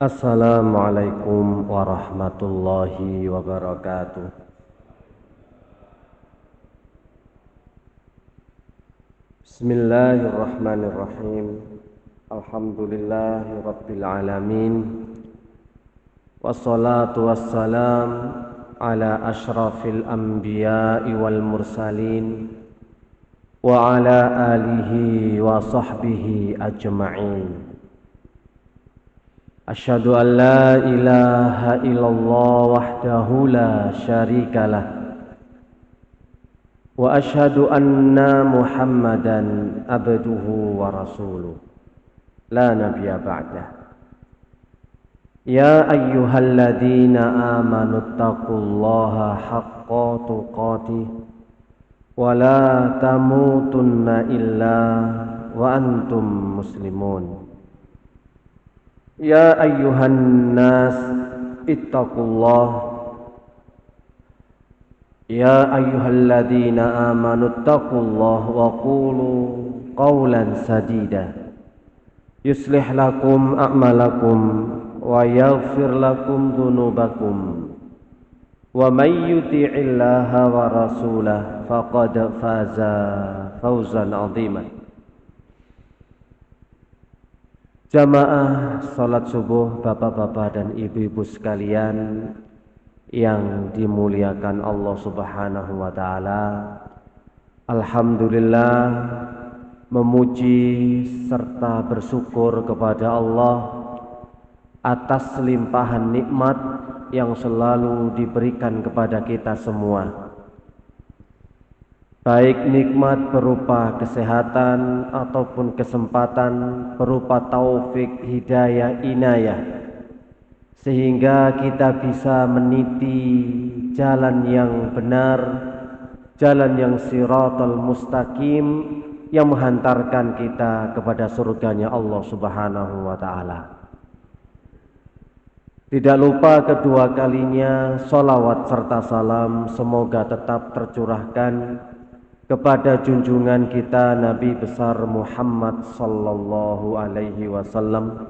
Assalamualaikum warahmatullahi wabarakatuh. Bismillahirrahmanirrahim. Alhamdulillahi rabbil alamin. Wassalatu wassalam ala ashrafil anbiya'i wal mursalin wa ala alihi wa sahbihi ajma'in. Asyhadu an la ilaha illallah wahdahu la syarikalah wa asyhadu anna Muhammadan abduhu wa rasuluh la nabiyya ba'dah. Ya ayyuhalladzina amanu taqullaha haqqa tuqatih wa la tamutunna illa wa antum muslimun. Ya ayyuhan nas ittaqullah. Ya ayyuhalladzina amanu ittaqullah wa qulu qawlan sadida yuslih lakum a'malakum wa yaghfir lakum dhunubakum wa may yuti'illaha wa rasulahu faqad faza fawzan 'aziman. Jamaah salat subuh, bapak-bapak dan ibu-ibu sekalian yang dimuliakan Allah Subhanahu wa taala. Alhamdulillah, memuji serta bersyukur kepada Allah atas limpahan nikmat yang selalu diberikan kepada kita semua. Baik nikmat berupa kesehatan ataupun kesempatan berupa taufik, hidayah, inayah, sehingga kita bisa meniti jalan yang benar, jalan yang siratal mustaqim, yang menghantarkan kita kepada surganya Allah Subhanahu wa ta'ala. Tidak lupa kedua kalinya salawat serta salam semoga tetap tercurahkan kepada junjungan kita Nabi besar Muhammad sallallahu alaihi wasallam,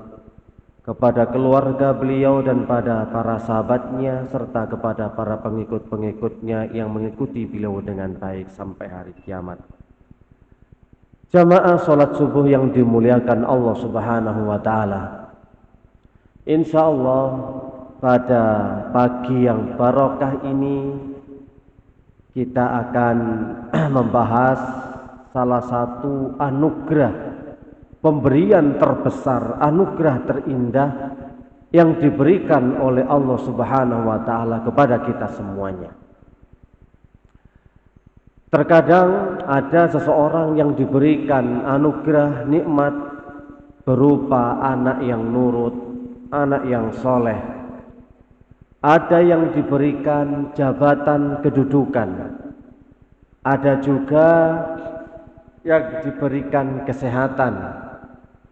kepada keluarga beliau dan pada para sahabatnya serta kepada para pengikut-pengikutnya yang mengikuti beliau dengan baik sampai hari kiamat. Jamaah salat subuh yang dimuliakan Allah Subhanahu wa taala. Insyaallah pada pagi yang barokah ini kita akan membahas salah satu anugerah, pemberian terbesar, anugerah terindah yang diberikan oleh Allah Subhanahu wa taala kepada kita semuanya. Terkadang ada seseorang yang diberikan anugerah nikmat berupa anak yang nurut, anak yang soleh. Ada yang diberikan jabatan kedudukan, ada juga yang diberikan kesehatan,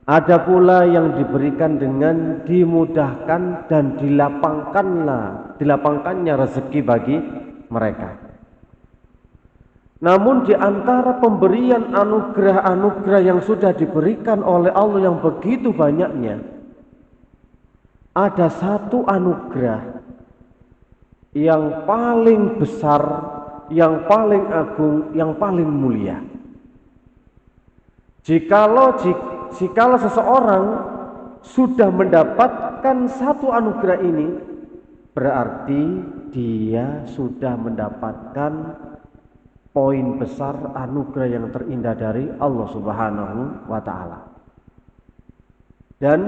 ada pula yang diberikan dengan dimudahkan dan dilapangkannya rezeki bagi mereka. Namun di antara pemberian anugerah-anugerah yang sudah diberikan oleh Allah yang begitu banyaknya, ada satu anugerah yang paling besar, yang paling agung, yang paling mulia. Jikalau seseorang sudah mendapatkan satu anugerah ini, berarti dia sudah mendapatkan poin besar, anugerah yang terindah dari Allah Subhanahu wa ta'ala. Dan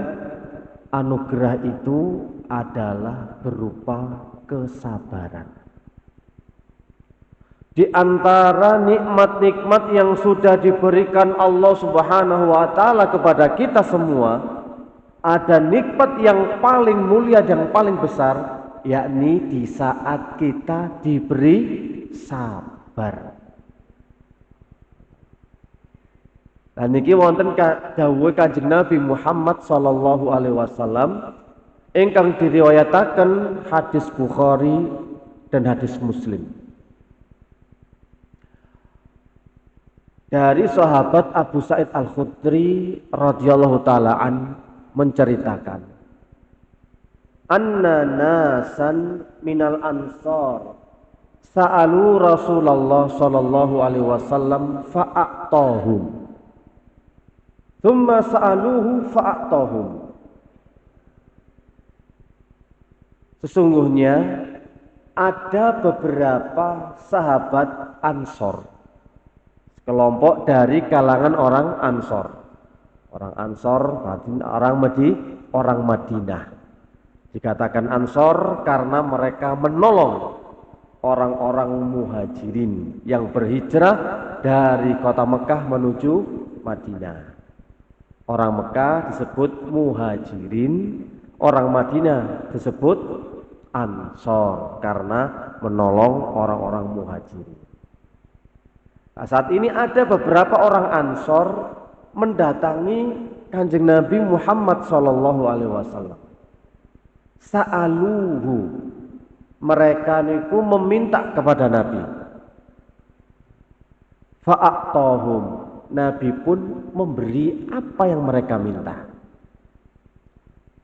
anugerah itu adalah berupa kesabaran. Di antara nikmat-nikmat yang sudah diberikan Allah Subhanahu wa taala kepada kita semua, ada nikmat yang paling mulia dan paling besar, yakni di saat kita diberi sabar. Dan niki wonten dawuh Kanjeng Nabi Muhammad sallallahu alaihi wasallam ingkang diriwayataken hadis Bukhari dan hadis Muslim. Dari sahabat Abu Sa'id Al-Khudri radhiyallahu taala an menceritakan, anna nasan minal ansar sa'alu Rasulullah sallallahu alaihi wasallam fa'atahum thumma sa'aluhu fa'atahum. Sesungguhnya ada beberapa sahabat Ansor, kelompok dari kalangan orang Ansor. Orang Ansor, orang Madinah. Dikatakan Ansor karena mereka menolong orang-orang muhajirin yang berhijrah dari kota Mekah menuju Madinah. Orang Mekah disebut muhajirin, orang Madinah disebut Ansor karena menolong orang-orang muhajirin. Nah, saat ini ada beberapa orang Ansor mendatangi Kanjeng Nabi Muhammad sallallahu alaihi wasallam. Sa'aluhu, mereka niku meminta kepada Nabi. Fa'atahum, Nabi pun memberi apa yang mereka minta.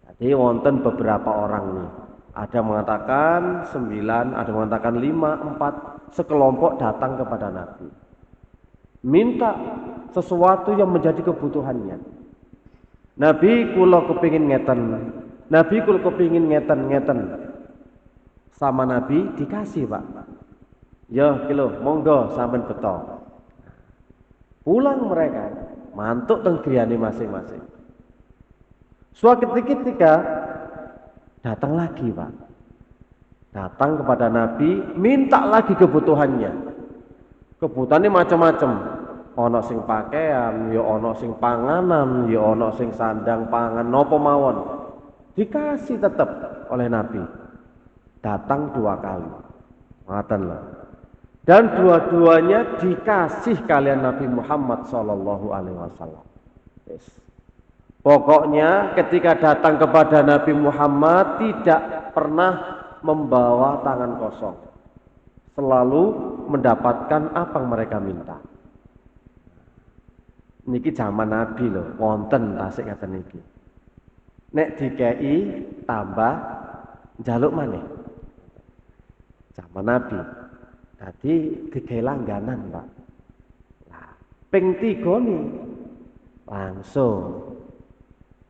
Jadi wonten beberapa orang nih, ada mengatakan 9, ada mengatakan 5, 4, sekelompok datang kepada Nabi, minta sesuatu yang menjadi kebutuhannya. Nabi kula kepingin ngeten, Nabi kula kepingin ngeten. Sama Nabi dikasih, Pak. Ya kilo, monggo sampean beto. Pulang mereka, mantuk teng griyane masing-masing. Suatu ketika datang lagi, Pak. Datang kepada Nabi, minta lagi kebutuhannya. Kebutuhannya macam-macam. Ono sing pakaian, ya ono sing panganan, ya ono sing sandang pangan, nopo mawon. Dikasih tetap oleh Nabi. Datang 2 kali. Ngaten lah. Dan dua-duanya dikasih kalian Nabi Muhammad sallallahu alaihi wasallam. Yes. Pokoknya ketika datang kepada Nabi Muhammad tidak pernah membawa tangan kosong. Selalu mendapatkan apa yang mereka minta. Niki zaman Nabi loh, wonten tasik ngaten niki. Nek dikei tambah njaluk maneh. Zaman Nabi. Tadi digawe langganan, Pak. Nah, ping 3 nih langsung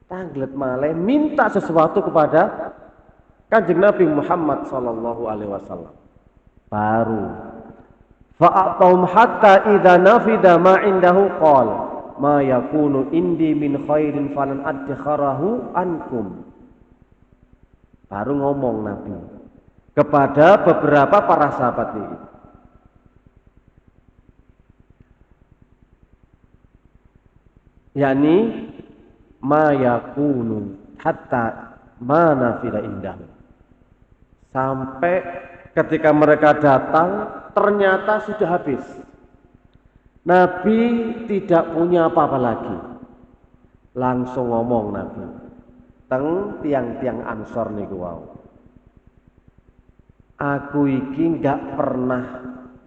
tanglet malih minta sesuatu kepada Kanjeng Nabi Muhammad sallallahu alaihi wasallam. Baru fa'atahum hatta idza nafida ma indahu qala ma yakunu indi min khairin falan adkharahu ankum. Baru ngomong Nabi kepada beberapa para sahabat ini, yakni ma yakunu hatta ma nafida indahu, sampai ketika mereka datang ternyata sudah habis. Nabi tidak punya apa-apa lagi. Langsung ngomong Nabi teng tiang-tiang Ansor niku wau, aku iki enggak pernah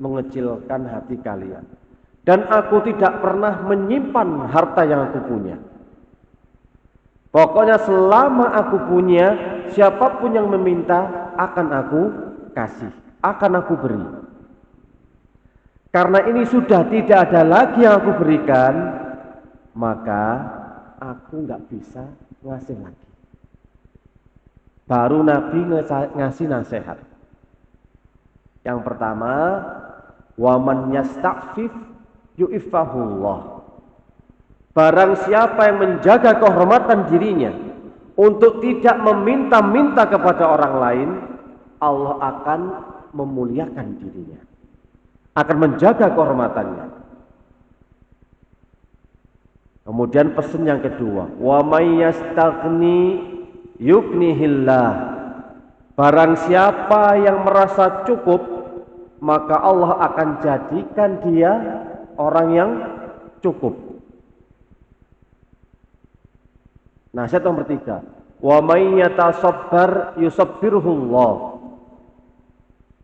mengecilkan hati kalian, dan aku tidak pernah menyimpan harta yang aku punya. Pokoknya selama aku punya, siapapun yang meminta akan aku kasih, akan aku beri. Karena ini sudah tidak ada lagi yang aku berikan, maka aku nggak bisa ngasih lagi. Baru Nabi ngasih nasihat. Yang pertama, waman yasta'fif yu'ifahullah. Barang siapa yang menjaga kehormatan dirinya untuk tidak meminta-minta kepada orang lain, Allah akan memuliakan dirinya, akan menjaga kehormatannya. Kemudian pesan yang kedua, wa may yastaghni yughnihillah. Barang siapa yang merasa cukup, maka Allah akan jadikan dia orang yang cukup. Nasihat nomor 3, wa may yatasabbar yusabbirhullah.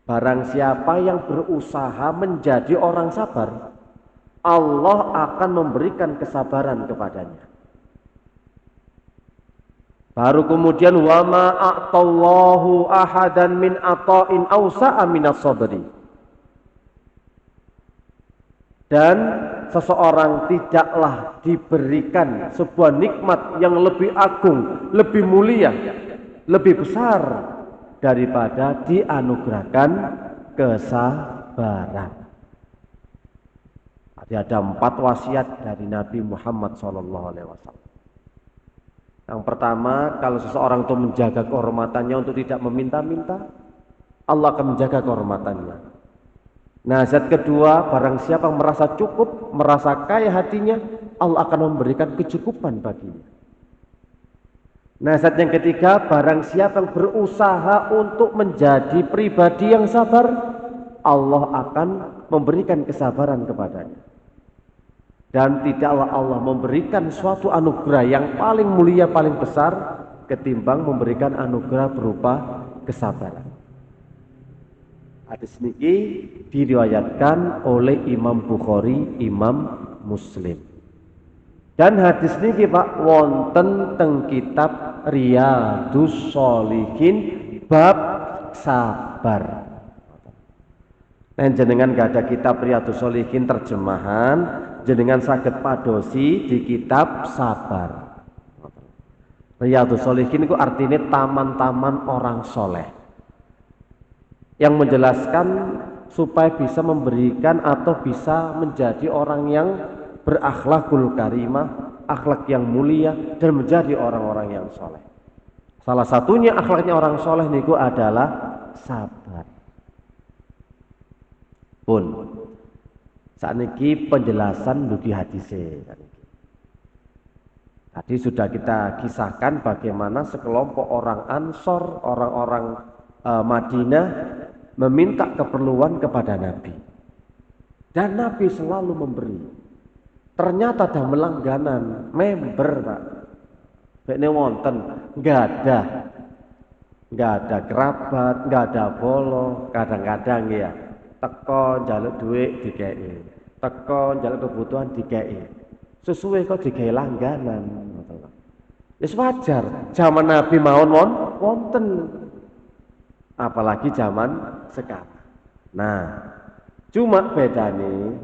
Barang siapa yang berusaha menjadi orang sabar, Allah akan memberikan kesabaran kepadanya. Baru kemudian wa ma a'tallahu ahadan min ata'in awsa'a minas sabri. Dan seseorang tidaklah diberikan sebuah nikmat yang lebih agung, lebih mulia, lebih besar daripada dianugerahkan kesabaran. Ada 4 wasiat dari Nabi Muhammad SAW. Yang pertama, kalau seseorang itu menjaga kehormatannya untuk tidak meminta-minta, Allah akan menjaga kehormatannya. Nasihat kedua, barang siapa merasa cukup, merasa kaya hatinya, Allah akan memberikan kecukupan baginya. Nasihat yang ketiga, barang siapa yang berusaha untuk menjadi pribadi yang sabar, Allah akan memberikan kesabaran kepadanya. Dan tidaklah Allah memberikan suatu anugerah yang paling mulia, paling besar, ketimbang memberikan anugerah berupa kesabaran. Hadis niki diriwayatkan oleh Imam Bukhari, Imam Muslim. Dan hadis niki Pak wonten teng kitab Riyadhus Shalihin bab sabar. Nen jenengan gak ada kitab Riyadhus Shalihin terjemahan, jenengan saged padosi di kitab sabar. Riyadhus Shalihin itu artinya taman-taman orang soleh, yang menjelaskan supaya bisa memberikan atau bisa menjadi orang yang berakhlakul karimah, akhlak yang mulia, dan menjadi orang-orang yang soleh. Salah satunya akhlaknya orang soleh niku adalah sabar. Pun saat ini penjelasan dugi hadise. Tadi sudah kita kisahkan bagaimana sekelompok orang Ansor, orang-orang Madinah meminta keperluan kepada Nabi, dan Nabi selalu memberi. Ternyata ada melangganan member Pak, ini wonten nggak ada kerabat, nggak ada bolo, kadang-kadang ya teko njaluk duit dikei, teko njaluk kebutuhan dikei, sesuai kok dikei langganan. Wis wajar, zaman Nabi mawon wonten. Apalagi zaman sekarang. Nah, cuma bedane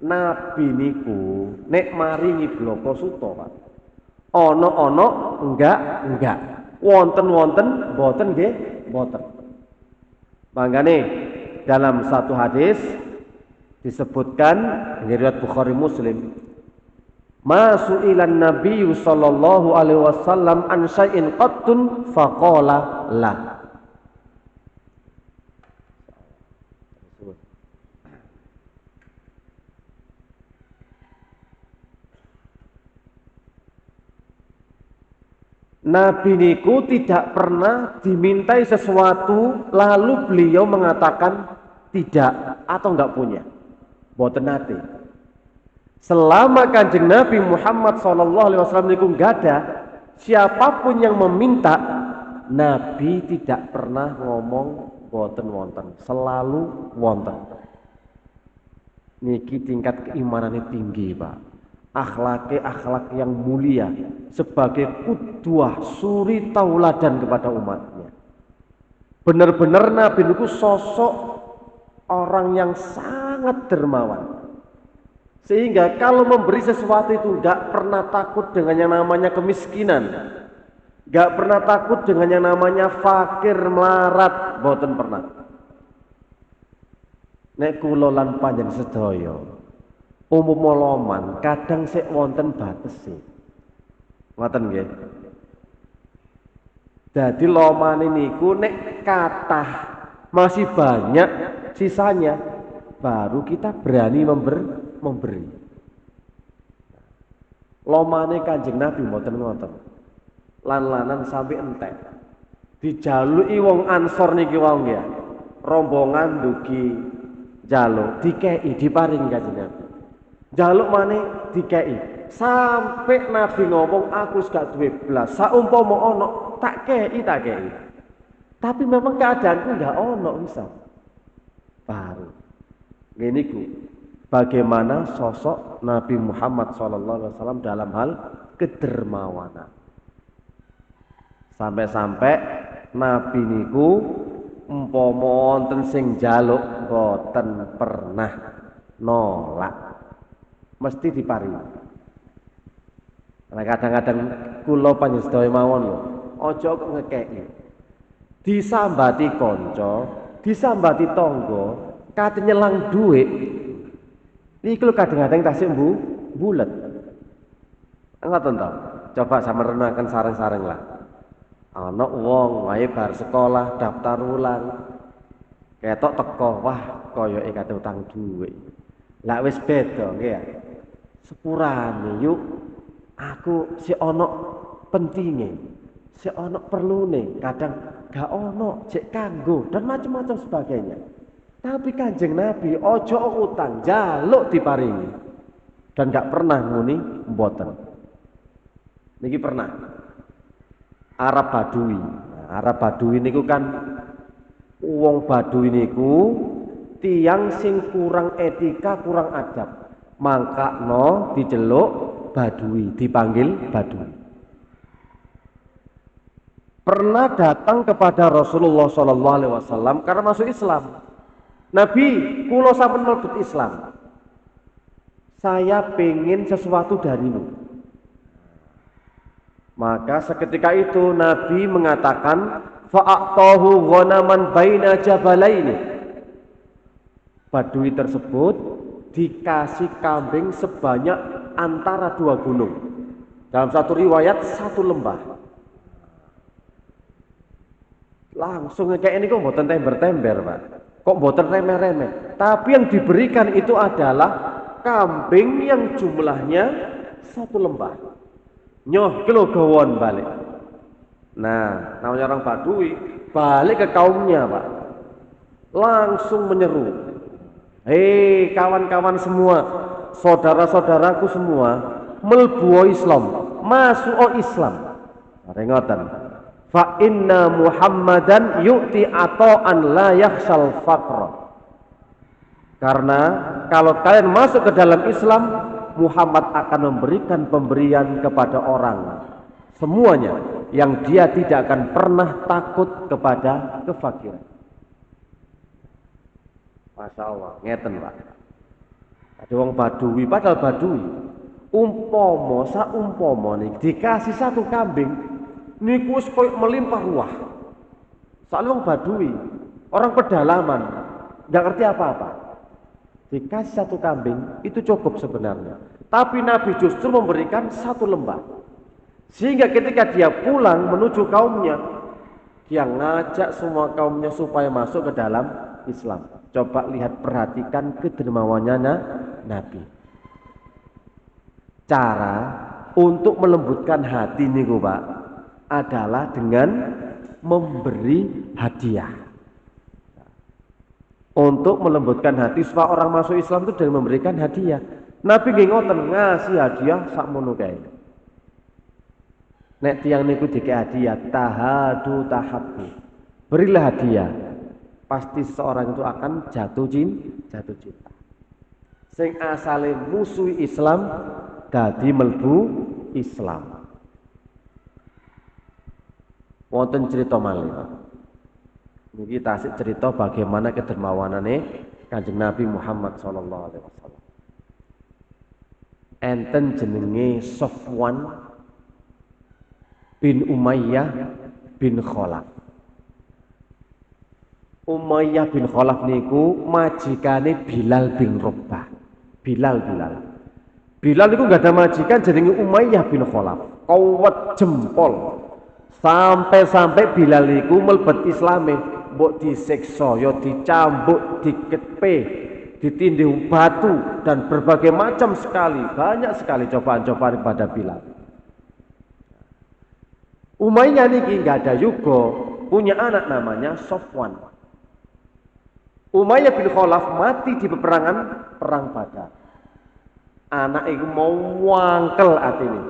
Nabi niku nek maringi bloko suto Pak. Ono enggak. Wonten boten nggih, boten. Mangkane dalam satu hadis disebutkan riwayat Bukhari Muslim, Masu'ilan Nabiyyu sallallahu alaihi wasallam an syai'in qattun faqala la. Nabi niku tidak pernah dimintai sesuatu lalu beliau mengatakan tidak atau enggak punya. Mboten nate. Selama Kanjeng Nabi Muhammad SAW niku enggak ada, siapapun yang meminta, Nabi tidak pernah ngomong mboten wonten, selalu wonten. Niki tingkat keimanannya tinggi, Pak. Akhlak yang mulia sebagai qudwah suri tauladan kepada umatnya. Benar-benar Nabi itu sosok orang yang sangat dermawan, sehingga kalau memberi sesuatu itu tidak pernah takut dengan yang namanya kemiskinan, tidak pernah takut dengan yang namanya fakir melarat, boten pernah. Nek kula lan panjenengan sedaya umum loman kadang sik wonten batese. Ngoten nggih. Dadi lomane niku nek kathah masih banyak sisanya baru kita berani memberi. Lomane Kanjeng Nabi mboten ngoten. Lan-lanan sampai entek. Dijaluki wong Ansor niki wae nggih. Rombongan dugi jaluk dikei diparing Kanjeng Nabi. Jaluk maneh dikei sampai Nabi ngomong aku gak duwe blas, saumpama ono tak kei. Tapi memang keadaanku nggak ono bisa. Baru ngene ku bagaimana sosok Nabi Muhammad SAW dalam hal kedermawanan. Sampai-sampai Nabi niku umpama wonten sing njaluk boten pernah nolak, mesti diparingi. Karena kadang-kadang kula panjenengan mawon lho, aja kok ngekeki. Disambati kanca, disambati tangga, kate nyelang dhuwit. Iki lho kadang-kadang tasih bulet. Ngoten to. Coba sama renangkan sareng-sareng lah. Ana wong wae bar sekolah daftar ulang. Ketok teko, wah koyoke kate utang dhuwit. Lah wis beda nggih ya. Sepurane yuk aku si ana pentinge, si ana perlune, kadang gak ana cek kanggo dan macam-macam sebagainya. Tapi Kanjeng Nabi ojo utang, jaluk diparingi. Dan gak pernah nguni mboten. Niki pernah. Arab Badui. Nah, Arab Badui niku kan wong Badui niku tiang sing kurang etika, kurang adab. Mangkakno diceluk Badui, dipanggil Badui. Pernah datang kepada Rasulullah SAW karena masuk Islam. Nabi, kula sampun mlebet Islam. Saya pengen sesuatu darimu. Maka seketika itu Nabi mengatakan, fa'aqtahu ghanaman baina jabalaini. Badui tersebut dikasih kambing sebanyak antara dua gunung. Dalam satu riwayat satu lembah. Langsung kayak ini kok mboten tember-tember, Pak. Kok mboten remeh-remeh. Tapi yang diberikan itu adalah kambing yang jumlahnya satu lembah. Nyoh kilo gawon balik. Nah, namanya orang Badui balik ke kaumnya, Pak. Langsung menyeru. Hei kawan-kawan semua, saudara-saudaraku semua, melbuo Islam, masuk Islam. Rengotan. Fa inna Muhammadan yu'ti ata'an la yakhshal faqra. Karena kalau kalian masuk ke dalam Islam, Muhammad akan memberikan pemberian kepada orang semuanya yang dia tidak akan pernah takut kepada kefakiran. Masya Allah, ngeten Pak. Ada wong Badui, padahal Badui umpama nih dikasih satu kambing niku wis koyo melimpah ruah. Soalnya wong Badui, orang pedalaman, nggak ngerti apa-apa. Dikasih satu kambing itu cukup sebenarnya. Tapi Nabi justru memberikan satu lembah. Sehingga ketika dia pulang menuju kaumnya, dia ngajak semua kaumnya supaya masuk ke dalam Islam. Coba lihat, perhatikan kedermawannya Nabi. Cara untuk melembutkan hati nih Pak adalah dengan memberi hadiah. Untuk melembutkan hati supaya orang masuk Islam itu dengan memberikan hadiah. Nabi nggih ngoten ngasih hadiah sakmono kae. Nek tiyang niku dikek hadiah tahadu tahabbu. Berilah hadiah. Pasti seorang itu akan jatuh cinta. Sing asale musuhi Islam dadi melbu Islam. Wonten cerita malih, Pak. Niki tasik cerita bagaimana kedermawanane Kanjeng Nabi Muhammad sallallahu alaihi wasallam. Enten jenenge Sofwan bin Umayyah bin Khalaf. Umayyah bin Khalaf niku majikane Bilal bin Rabah. Bilal niku enggak ada majikan jenenge Umayyah bin Khalaf. Kawat jempol. Sampai Bilal niku mlebet Islame, mbok disiksa, ya dicambuk, dikepe, ditindih batu dan berbagai macam sekali, banyak sekali cobaan-cobaan pada Bilal. Umayyah niki enggak ada juga punya anak namanya Sofwan. Umayyah bin Khalaf mati di peperangan perang Badar. Anak itu mau wangkel atine.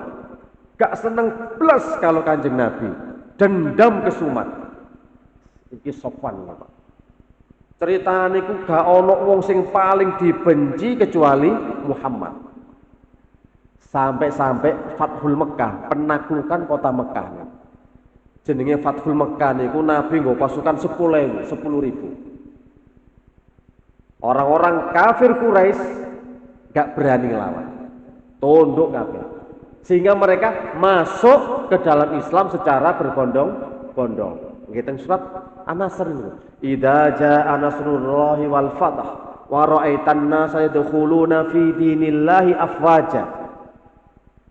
Gak seneng plus kalau Kanjeng Nabi, dendam kesumat. Iki Sofwan Pak. Ceritane ku gak ana wong sing paling dibenci kecuali Muhammad. Sampai Fathul Mekah, penaklukan kota Mekah. Jenenge Fathul Mekkah niku Nabi nggo pasukan 10.000. Orang-orang kafir Quraisy gak berani ngelawan. Tunduk kafir. Sehingga mereka masuk ke dalam Islam secara berbondong-bondong. Nggih surat An-Nasr niku. Idza jaa nasrullahi wal fath wa ra'aitan nasa yadkhuluna fi dinillahi afwaja.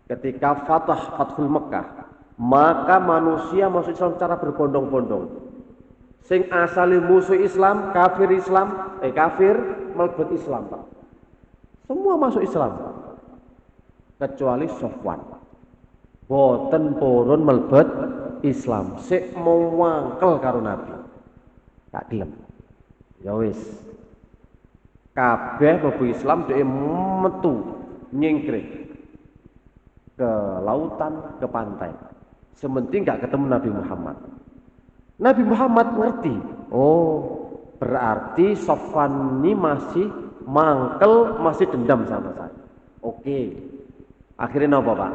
Ketika Fathul Mekkah, maka manusia masuk Islam secara berbondong-bondong. Sing asale musuh Islam, kafir mlebet Islam, Pak. Semua masuk Islam. Kecuali Sofwan. Boten purun mlebet Islam. Sik mau wangkel karo Nabi. Gak gelem. Ya wis. Kabeh mlebu Islam dhek metu nyingkrih ke lautan, ke pantai. Sementing gak ketemu Nabi Muhammad. Nabi Muhammad ngerti, oh berarti Sofwan ini masih mangkel, masih dendam sama saya. Oke, akhirnya apa Pak?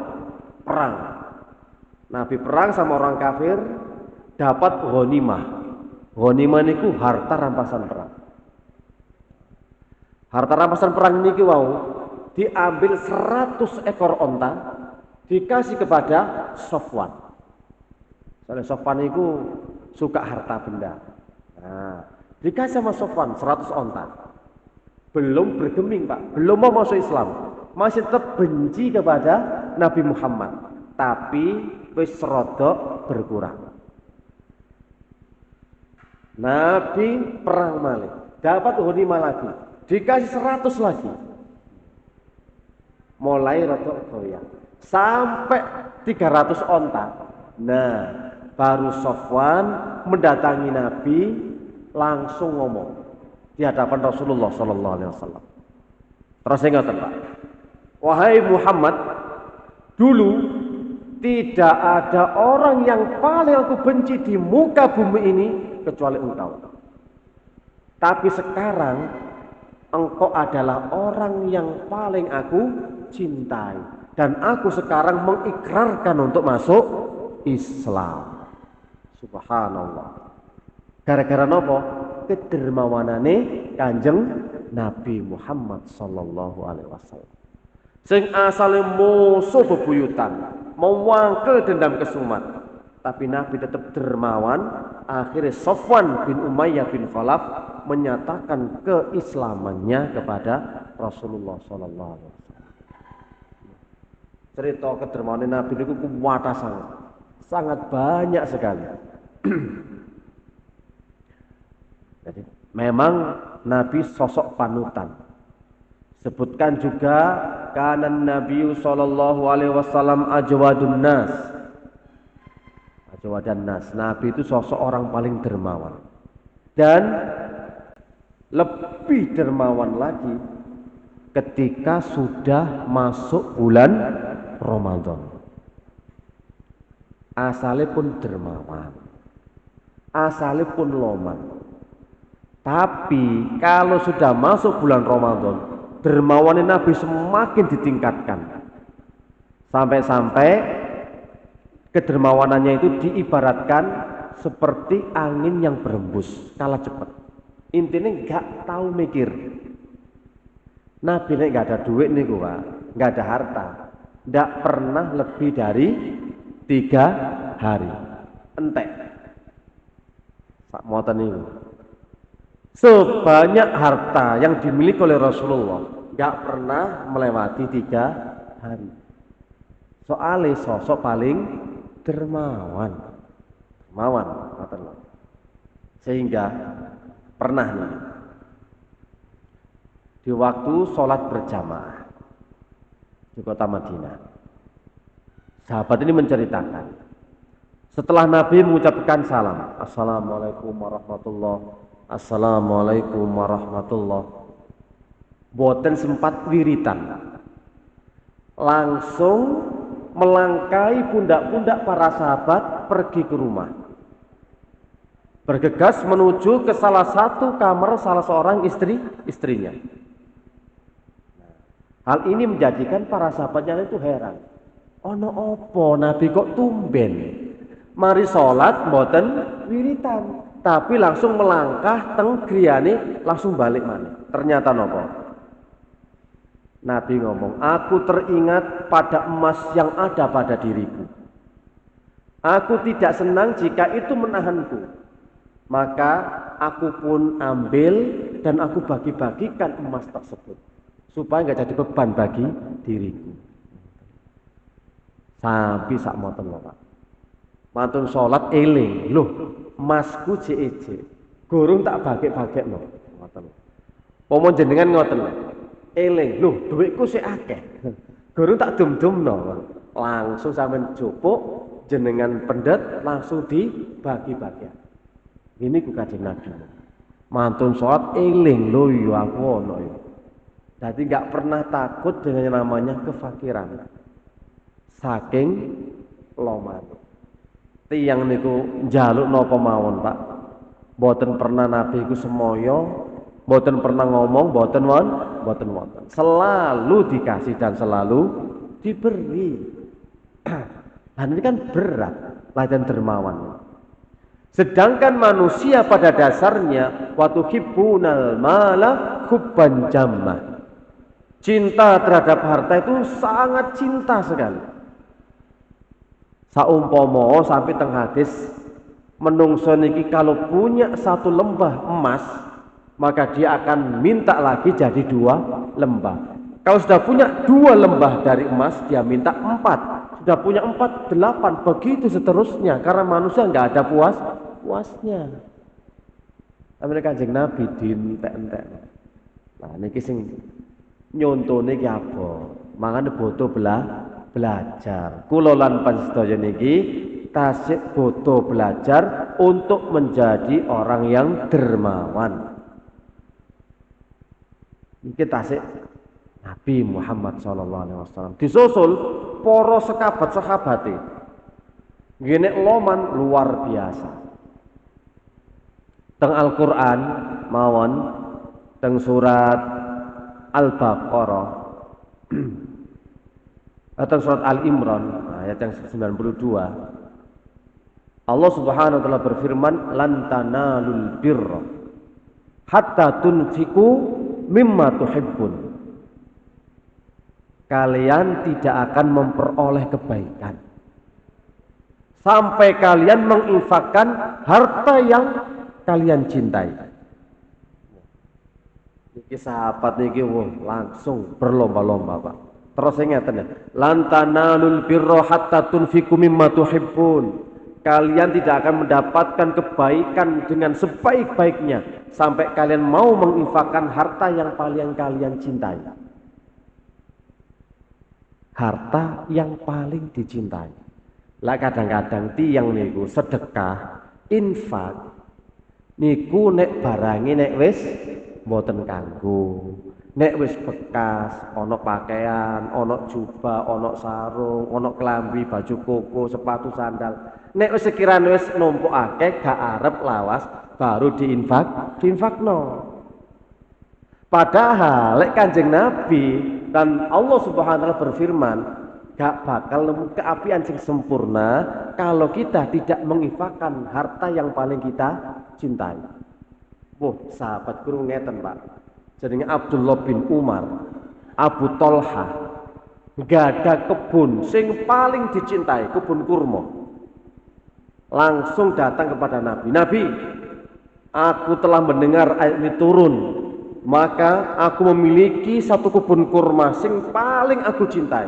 Perang. Nabi perang sama orang kafir, dapat ghanimah. Ghanimah niku harta rampasan perang. Harta rampasan perang niki wau diambil 100 ekor onta, dikasih kepada Sofwan. Soalnya Sofwan itu suka harta benda. Nah, dikasih sama Sofwan 100 onta. Belum bergeming Pak, belum mau masuk Islam. Masih tetap benci kepada Nabi Muhammad. Tapi wis rodok berkurang. Nabi perang malih, dapat ghanimah lagi, dikasih 100 lagi. Mulai rodok goyang. Sampai 300 onta. Nah, baru Sofwan mendatangi Nabi langsung ngomong di hadapan Rasulullah sallallahu alaihi wasallam. Terus ingat Pak. Wahai Muhammad, dulu tidak ada orang yang paling aku benci di muka bumi ini kecuali engkau. Tapi sekarang engkau adalah orang yang paling aku cintai dan aku sekarang mengikrarkan untuk masuk Islam. Subhanallah. Gara-gara nopo? Kedermawanane Kanjeng Nabi Muhammad sallallahu alaihi wasallam. Sing asale musuh bebuyutan, mau wangkel dendam kesumat, tapi Nabi tetap dermawan. Akhirnya Sofwan bin Umayyah bin Khalaf menyatakan keislamannya kepada Rasulullah sallallahu alaihi wasallam. Cerita kedermawanan Nabi itu kuwata sangat banyak sekali. Jadi memang Nabi sosok panutan. Sebutkan juga kanan Nabi sallallahu alaihi wasallam ajwadun nas. Ajwadan nas. Nabi itu sosok orang paling dermawan. Dan lebih dermawan lagi ketika sudah masuk bulan Ramadan. Asalnya pun dermawan. Asalnya pun loman. Tapi kalau sudah masuk bulan Ramadan, dermawan Nabi semakin ditingkatkan. Sampai-sampai kedermawanannya itu diibaratkan seperti angin yang berembus, kalah cepat. Intinya nggak tahu mikir. Nabi ini nggak ada duit nih Pak, nggak ada harta, nggak pernah lebih dari 3 hari. Entek. Sak moten niku. Sebanyak harta yang dimiliki oleh Rasulullah gak pernah melewati 3 hari. Soalnya sosok paling dermawan. Sehingga pernah nih di waktu sholat berjamaah di kota Madinah, sahabat ini menceritakan setelah Nabi mengucapkan salam, Assalamualaikum warahmatullahi, Assalamualaikum warahmatullahi, boten sempat wiritan, langsung melangkai pundak-pundak para sahabat pergi ke rumah, bergegas menuju ke salah satu kamar salah seorang istrinya. Hal ini menjadikan para sahabatnya itu heran. Ono opo Nabi kok tumben Mari salat mboten wiritan, tapi langsung melangkah teng griyane langsung balik maneh. Ternyata nopo? Nabi ngomong, aku teringat pada emas yang ada pada diriku. Aku tidak senang jika itu menahanku. Maka aku pun ambil dan aku bagi-bagikan emas tersebut. Supaya nggak jadi beban bagi diriku. Sampai sak moten lho Pak. Mantun sholat eling, loh masku jeje, gurung tak bagi-bagi no, ngoten. Pomon jenengan ngoten, eling, loh duitku sih akeh, gurung tak dum-dum no, langsung sampean jupuk jenengan pendet langsung dibagi-bagi. Ini ku Kanjeng Nabi. Mantun sholat eling, loh yo aku ono yo. Jadi nggak pernah takut dengan yang namanya kefakiran, saking loman. Tiyang niku njaluk napa mawon Pak, mboten pernah Nabi iku semoyo, mboten pernah ngomong, mboten wonten, selalu dikasih dan selalu diberi. Dan ini kan berat, latihan dermawan. Sedangkan manusia pada dasarnya waktu hibbunal mala hubban jamma, cinta terhadap harta itu sangat cinta sekali. Saumpama sampai teng hadis menungso niki kalau punya satu lembah emas maka dia akan minta lagi jadi 2 lembah. Kalau sudah punya 2 lembah dari emas dia minta 4. Sudah punya 4, 8, begitu seterusnya karena manusia nggak ada puasnya. Amene Kanjeng Nabi dientek-entek. Nah niki sing nyontone ki apa? Mangane boto belajar. Kula lan panjenengan niki tasik butuh belajar untuk menjadi orang yang dermawan. Iki tasik Nabi Muhammad SAW disusul para sahabat-sahabate. Ngene loman luar biasa. Teng Al-Qur'an mawon teng surat Al-Baqarah atau surat Al-Imran ayat yang 92 Allah Subhanahu wa taala berfirman lan tanalul birra hatta tunfiqu mimma tuhibbun. Kalian tidak akan memperoleh kebaikan sampai kalian menginfakkan harta yang kalian cintai. Niki sahabat niki langsung berlomba-lomba Pak. Terus ingatan ya, lan tanalul birra hatta tunfiqu mimma tuhibbun. Kalian tidak akan mendapatkan kebaikan dengan sebaik-baiknya sampai kalian mau menginfakkan harta yang paling kalian cintai. Harta yang paling dicintai. Lah kadang-kadang tiyang niku sedekah, infak niku nek barange nek wis mboten kanggo. Nek wis bekas, ono pakaian, ono jubah, ono sarung, ono klambi, baju koko, sepatu sandal. Nek wis sekirane wis numpuk akeh gak arep lawas baru diinfakno. Padahal lek Kanjeng Nabi dan Allah Subhanahu wa taala berfirman, gak bakal nemu keapian sing sempurna kalau kita tidak menginfakkan harta yang paling kita cintai. Sahabat guru ngeten Pak. Jadinya Abdullah bin Umar, Abu Tolha, gak ada kebun sing paling dicintai, kebun kurma. Langsung datang kepada Nabi. Nabi, aku telah mendengar ayat ini turun, maka aku memiliki satu kebun kurma sing paling aku cintai.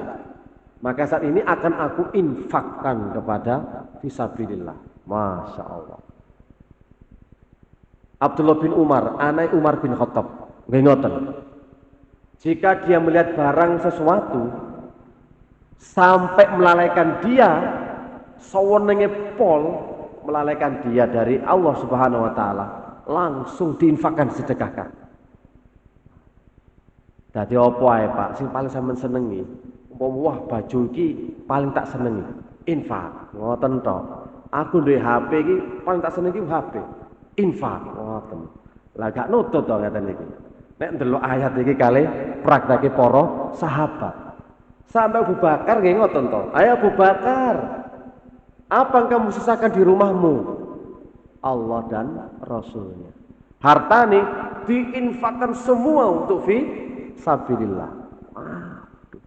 Maka saat ini akan aku infakkan kepada fisabilillah. Masya Allah. Abdullah bin Umar, anak Umar bin Khattab. Ngoten. Jika dia melihat barang sesuatu sampai melalaikan dia, sawenenge pol melalaikan dia dari Allah Subhanahu wa taala, langsung diinfakkan sedekahkan. Dadi apa ae Pak sing paling sampean senengi? Wah baju iki paling tak senengi, infak. Ngoten to. Aku duwe HP iki paling tak senengi HP. Infak. Ngoten. Lah gak nutut to ngeten iki. Nek ndelok ayat iki kali prakteke para sahabat. Sampai Abu Bakar nggih ngoten to. Ayo Abu Bakar. Apa yang kamu sisakan di rumahmu? Allah dan Rasulnya. Harta nih diinfakkan semua untuk fi sabilillah. Aduh,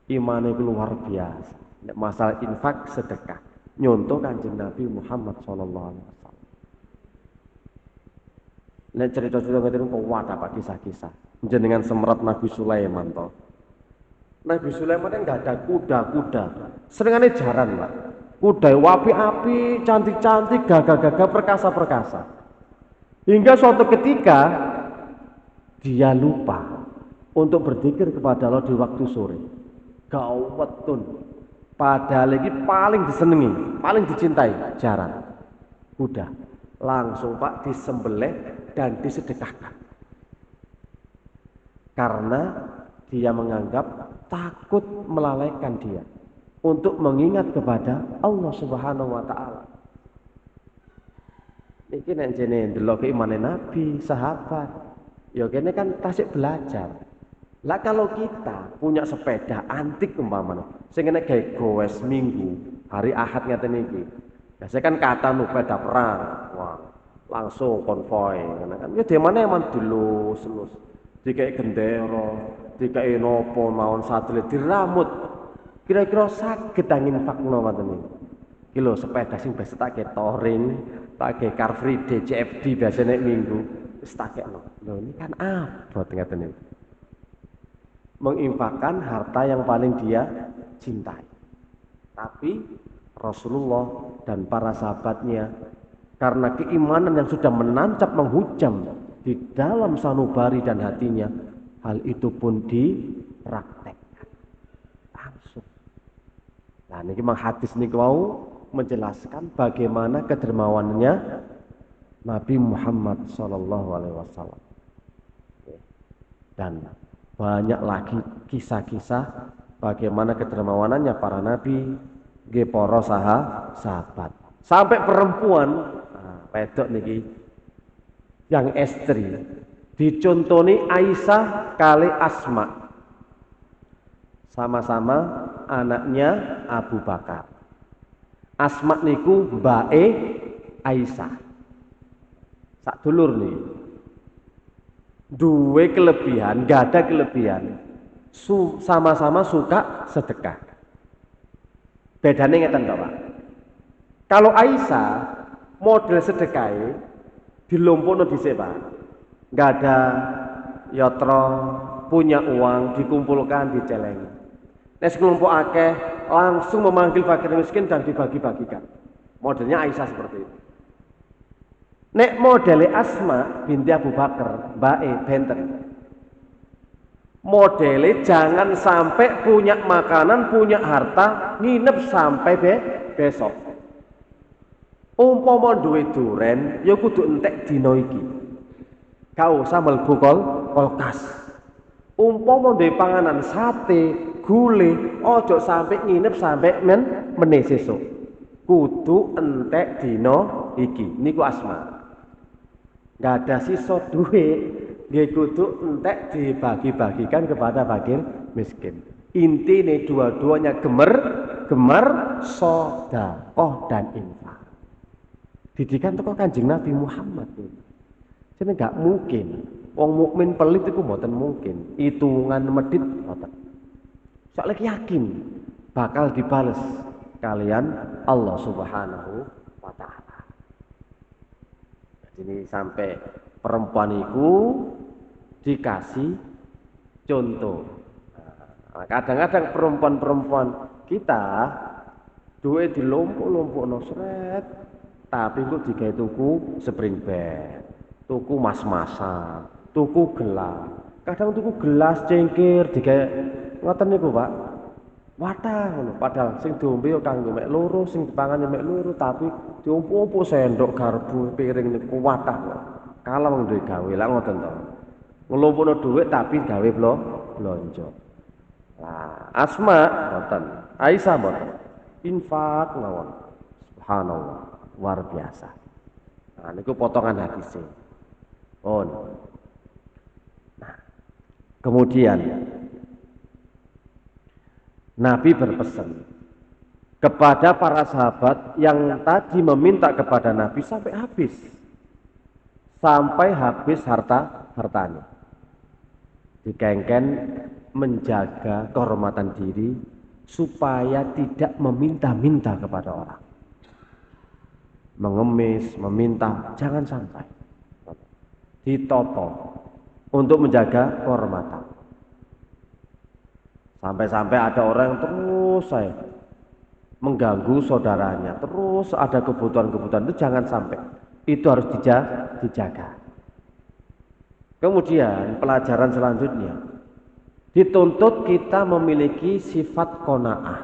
imannya luar biasa. Masalah infak sedekah. Nyontoh Kanjeng Nabi Muhammad sallallahu alaihi wasallam. Nek cerita-cerita ngeten kok wadah Pak kisah-kisah. Jenengan semerat Nabi Sulaiman toh. Nabi Sulaiman kan enggak ada kuda-kuda. Senengane jaran, Pak. Kuda api-api, cantik-cantik, gagah-gagah, perkasa-perkasa. Hingga suatu ketika dia lupa untuk berzikir kepada Allah di waktu sore. Gawatun. Padahal lagi paling disenengi, paling dicintai jaran. Kuda. Langsung Pak disembelih dan disedekahkan. Karena dia menganggap takut melalaikan dia untuk mengingat kepada Allah Subhanahu wa taala. Niki nek jene ndelok imane Nabi, sahabat. Ya kene kan tasik belajar. Lah kalau kita punya sepeda antik umpamane, sing kene gawe goes minggu, hari Ahad ngeten iki. Biasanya kan kata sepeda perang. Wah, langsung konvoy kan. Ya demane emang dulu selus. Dikai gendera, dikai nopo mawon satelit diramut. Kira-kira saged angin fakno ngoten niku. Ki lho sepeda sing biasa tak touring, tak Car Free Day CFD biasane minggu wis tak kekno. Lho ini kan abot ngeten niku. Menginfakkan harta yang paling dia cintai. Tapi Rasulullah dan para sahabatnya karena keimanan yang sudah menancap menghujam di dalam sanubari dan hatinya, hal itu pun dipraktekkan langsung. Nah, ini memang hadis ini mau menjelaskan bagaimana kedermawanannya Nabi Muhammad SAW. Dan banyak lagi kisah-kisah bagaimana kedermawanannya para nabi, para sahabat. Sampai perempuan, pedok niki, yang istri, dicontoni Aisyah kali Asma. Sama-sama anaknya Abu Bakar. Asma niku mbake Aisyah. Sak dulur nih. Duwe kelebihan, gak ada kelebihan. Sama-sama suka sedekah. Bedane ngeten to, Pak. Kalau Aisyah model sedekah dilumpukno dhisik, Pak. Gak ada yotro, punya uang dikumpulkan dicelengi. Nek kelompok akeh langsung memanggil fakir miskin dan dibagi-bagikan. Modelnya Aisyah seperti itu. Nek modele Asma binti Abu Bakar, mbake benten. Modele jangan sampai punya makanan, punya harta, nginep sampai besok. Umpama duwe duren, ya kudu entek dina iki. Gak usah mlebu kulkas. Umpama duwe panganan sate, gule, ojo sampai nginep sampai meneh sesuk. Kudu entek dina iki. Niku Asma. Gak ada sisa duit, dia kudu entek dibagi-bagikan kepada fakir miskin. Inti nih dua-duanya gemar sedekah dan infak. Didikan teko Kanjeng Nabi Muhammad ini. Jadi nggak mungkin. Wong mukmin pelit itu mboten mungkin. Hitungan medit mboten. Soalnya yakin bakal dibales kalian Allah Subhanahu wa taala. Jadi sampai perempuan itu dikasih contoh. Nah, kadang-kadang perempuan-perempuan kita duwe dilompok-lompokno sret, tapi kok digawe tuku spring bed, tuku mas-masan, tuku gelas. Kadang tuku gelas cengkir digawe ngoten niku, Pak. Wadah ngono, padahal sing diombe yo kanggo mek loro, sing dipangan mek loro, tapi diompo-ompo sendok garpu piring niku wadah. Kalah wong duwe gawe lah ngoten to. Ngelompokno dhuwit tapi gawe blonjo. Lah, Asma ngoten, Aisyah mboten. Infak mawon. Subhanallah, luar biasa. Nah, niku potongan hadis. Oh. Nah, kemudian Nabi berpesan, kepada para sahabat yang tadi meminta kepada Nabi sampai habis hartanya. Dikengken menjaga kehormatan diri supaya tidak meminta-minta kepada orang, mengemis, meminta, jangan sampai. Ditoto untuk menjaga kehormatan. Sampai-sampai ada orang yang terus mengganggu saudaranya, terus ada kebutuhan-kebutuhan, itu jangan sampai. Itu harus dijaga. Kemudian pelajaran selanjutnya, dituntut kita memiliki sifat qanaah.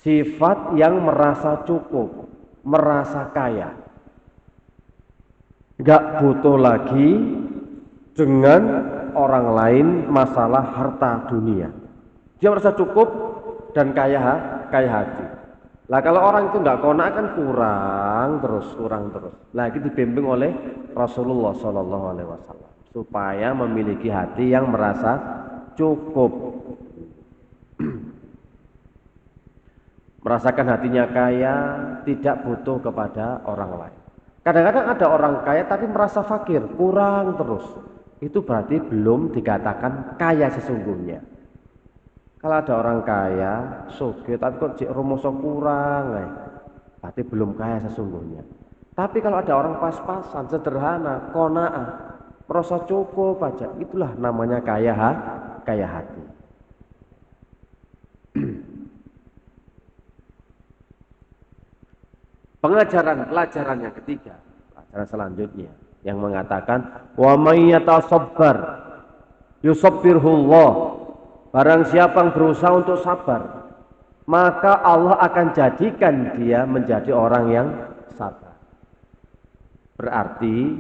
Sifat yang merasa cukup, merasa kaya. Gak butuh lagi dengan orang lain masalah harta dunia. Dia merasa cukup dan kaya hati. Lah kalau orang itu nggak qanaah kan kurang terus. Lah itu dibimbing oleh Rasulullah Shallallahu Alaihi Wasallam supaya memiliki hati yang merasa cukup, merasakan hatinya kaya, tidak butuh kepada orang lain. Kadang-kadang ada orang kaya tapi merasa fakir, kurang terus. Itu berarti belum dikatakan kaya sesungguhnya. Kalau ada orang kaya, sugih tapi kok jek rumoso kurang, berarti belum kaya sesungguhnya. Tapi kalau ada orang pas-pasan, sederhana, qanaah, merasa cukup aja, itulah namanya kaya hati. Pelajaran yang ketiga, pelajaran selanjutnya yang mengatakan wa may yatasabbar yusabbirhullah. Barang siapa yang berusaha untuk sabar, maka Allah akan jadikan dia menjadi orang yang sabar. Berarti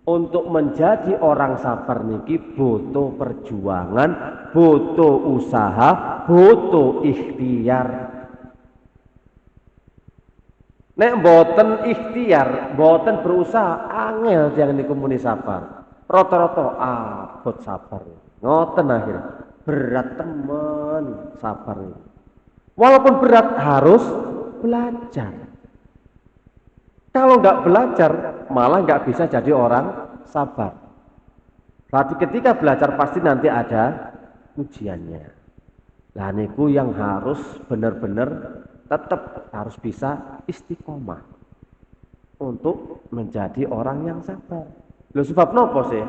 untuk menjadi orang sabar niki butuh perjuangan, butuh usaha, butuh ikhtiar. Nek boten ikhtiar, boten berusaha, angel jangan niku muni sabar. Rata-rata abot sabar. Ngoten akhirnya. Berat teman sabar ini. Walaupun berat harus belajar. Kalau nggak belajar malah nggak bisa jadi orang sabar. Berarti ketika belajar pasti nanti ada ujiannya. Lah niku yang harus benar-benar tetap harus bisa istiqomah untuk menjadi orang yang sabar. Loh sebab nopo sih?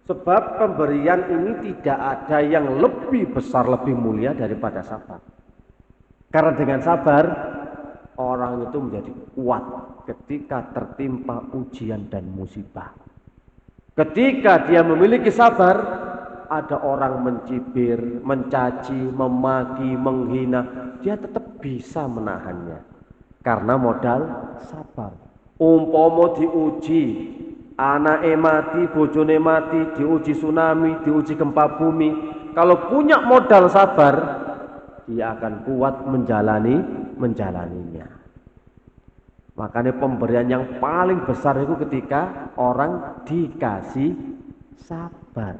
Sebab pemberian ini tidak ada yang lebih besar, lebih mulia daripada sabar. Karena dengan sabar, orang itu menjadi kuat ketika tertimpa ujian dan musibah. Ketika dia memiliki sabar, ada orang mencibir, mencaci, memaki, menghina, dia tetap bisa menahannya. Karena modal sabar. Umpama diuji, anake mati, bojone mati, diuji tsunami, diuji gempa bumi. Kalau punya modal sabar, dia akan kuat menjalaninya. Makanya pemberian yang paling besar itu ketika orang dikasih sabar.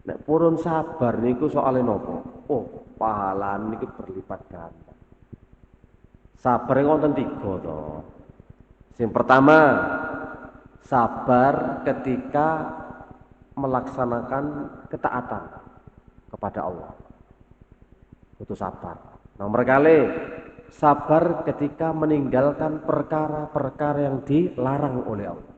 Nek purun sabar niku soalé nopo? Oh, pahala niku berlipat ganda. Sabar wonten 3 to. Yang pertama, sabar ketika melaksanakan ketaatan kepada Allah. Butuh sabar. Nomor kali, sabar ketika meninggalkan perkara-perkara yang dilarang oleh Allah.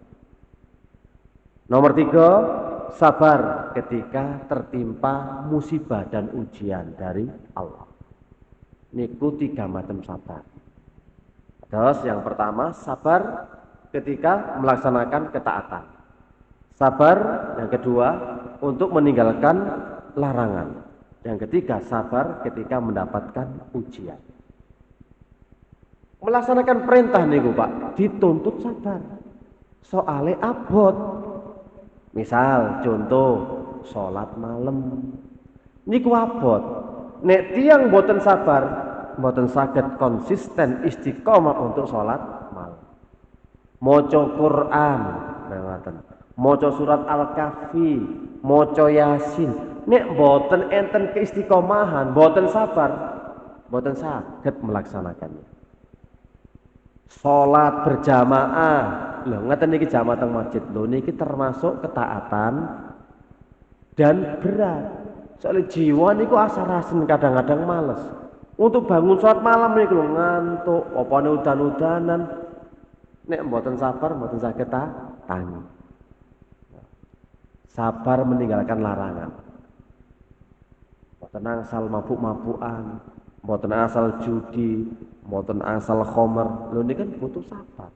Nomor 3, sabar ketika tertimpa musibah dan ujian dari Allah. Niku 3 macam sabar. Terus yang pertama, sabar ketika melaksanakan ketaatan. Sabar yang kedua untuk meninggalkan larangan. Yang ketiga, sabar ketika mendapatkan ujian. Melaksanakan perintah niku Pak, dituntut sabar. Soale abot. Misal contoh salat malam. Niku abot. Nek tiyang boten sabar, boten saged konsisten istiqomah untuk salat malam. Maca Quran, maca surat Al-Kahfi, maca Yasin, nek boten enten keistiqomahan, boten sabar, boten saged melaksanakannya. Salat berjamaah, lho ngeten niki jamaah teng masjid, lho niki termasuk ketaatan dan berat. Soalnya jiwa niku asar-asen kadang-kadang males. Untuk bangun sholat malam niku lho ngantuk, opane udan-udanan. Nek mboten sabar, mboten saged tangi. Sabar meninggalkan larangan. Mboten asal mabuk-mabukan, mboten asal judi, mboten asal khomer. Lho ini kan butuh sabar.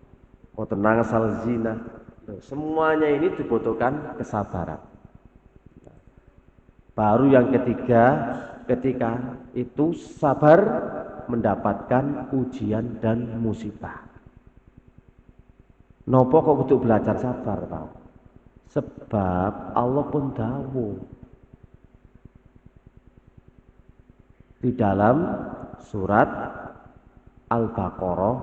Mboten asal zina. Loh, semuanya ini dibutuhkan kesabaran. Baru yang ketiga, ketika itu sabar mendapatkan ujian dan musibah. Nopo kok kudu belajar sabar, Pak? Sebab Allah pun dawuh di dalam surat Al-Baqarah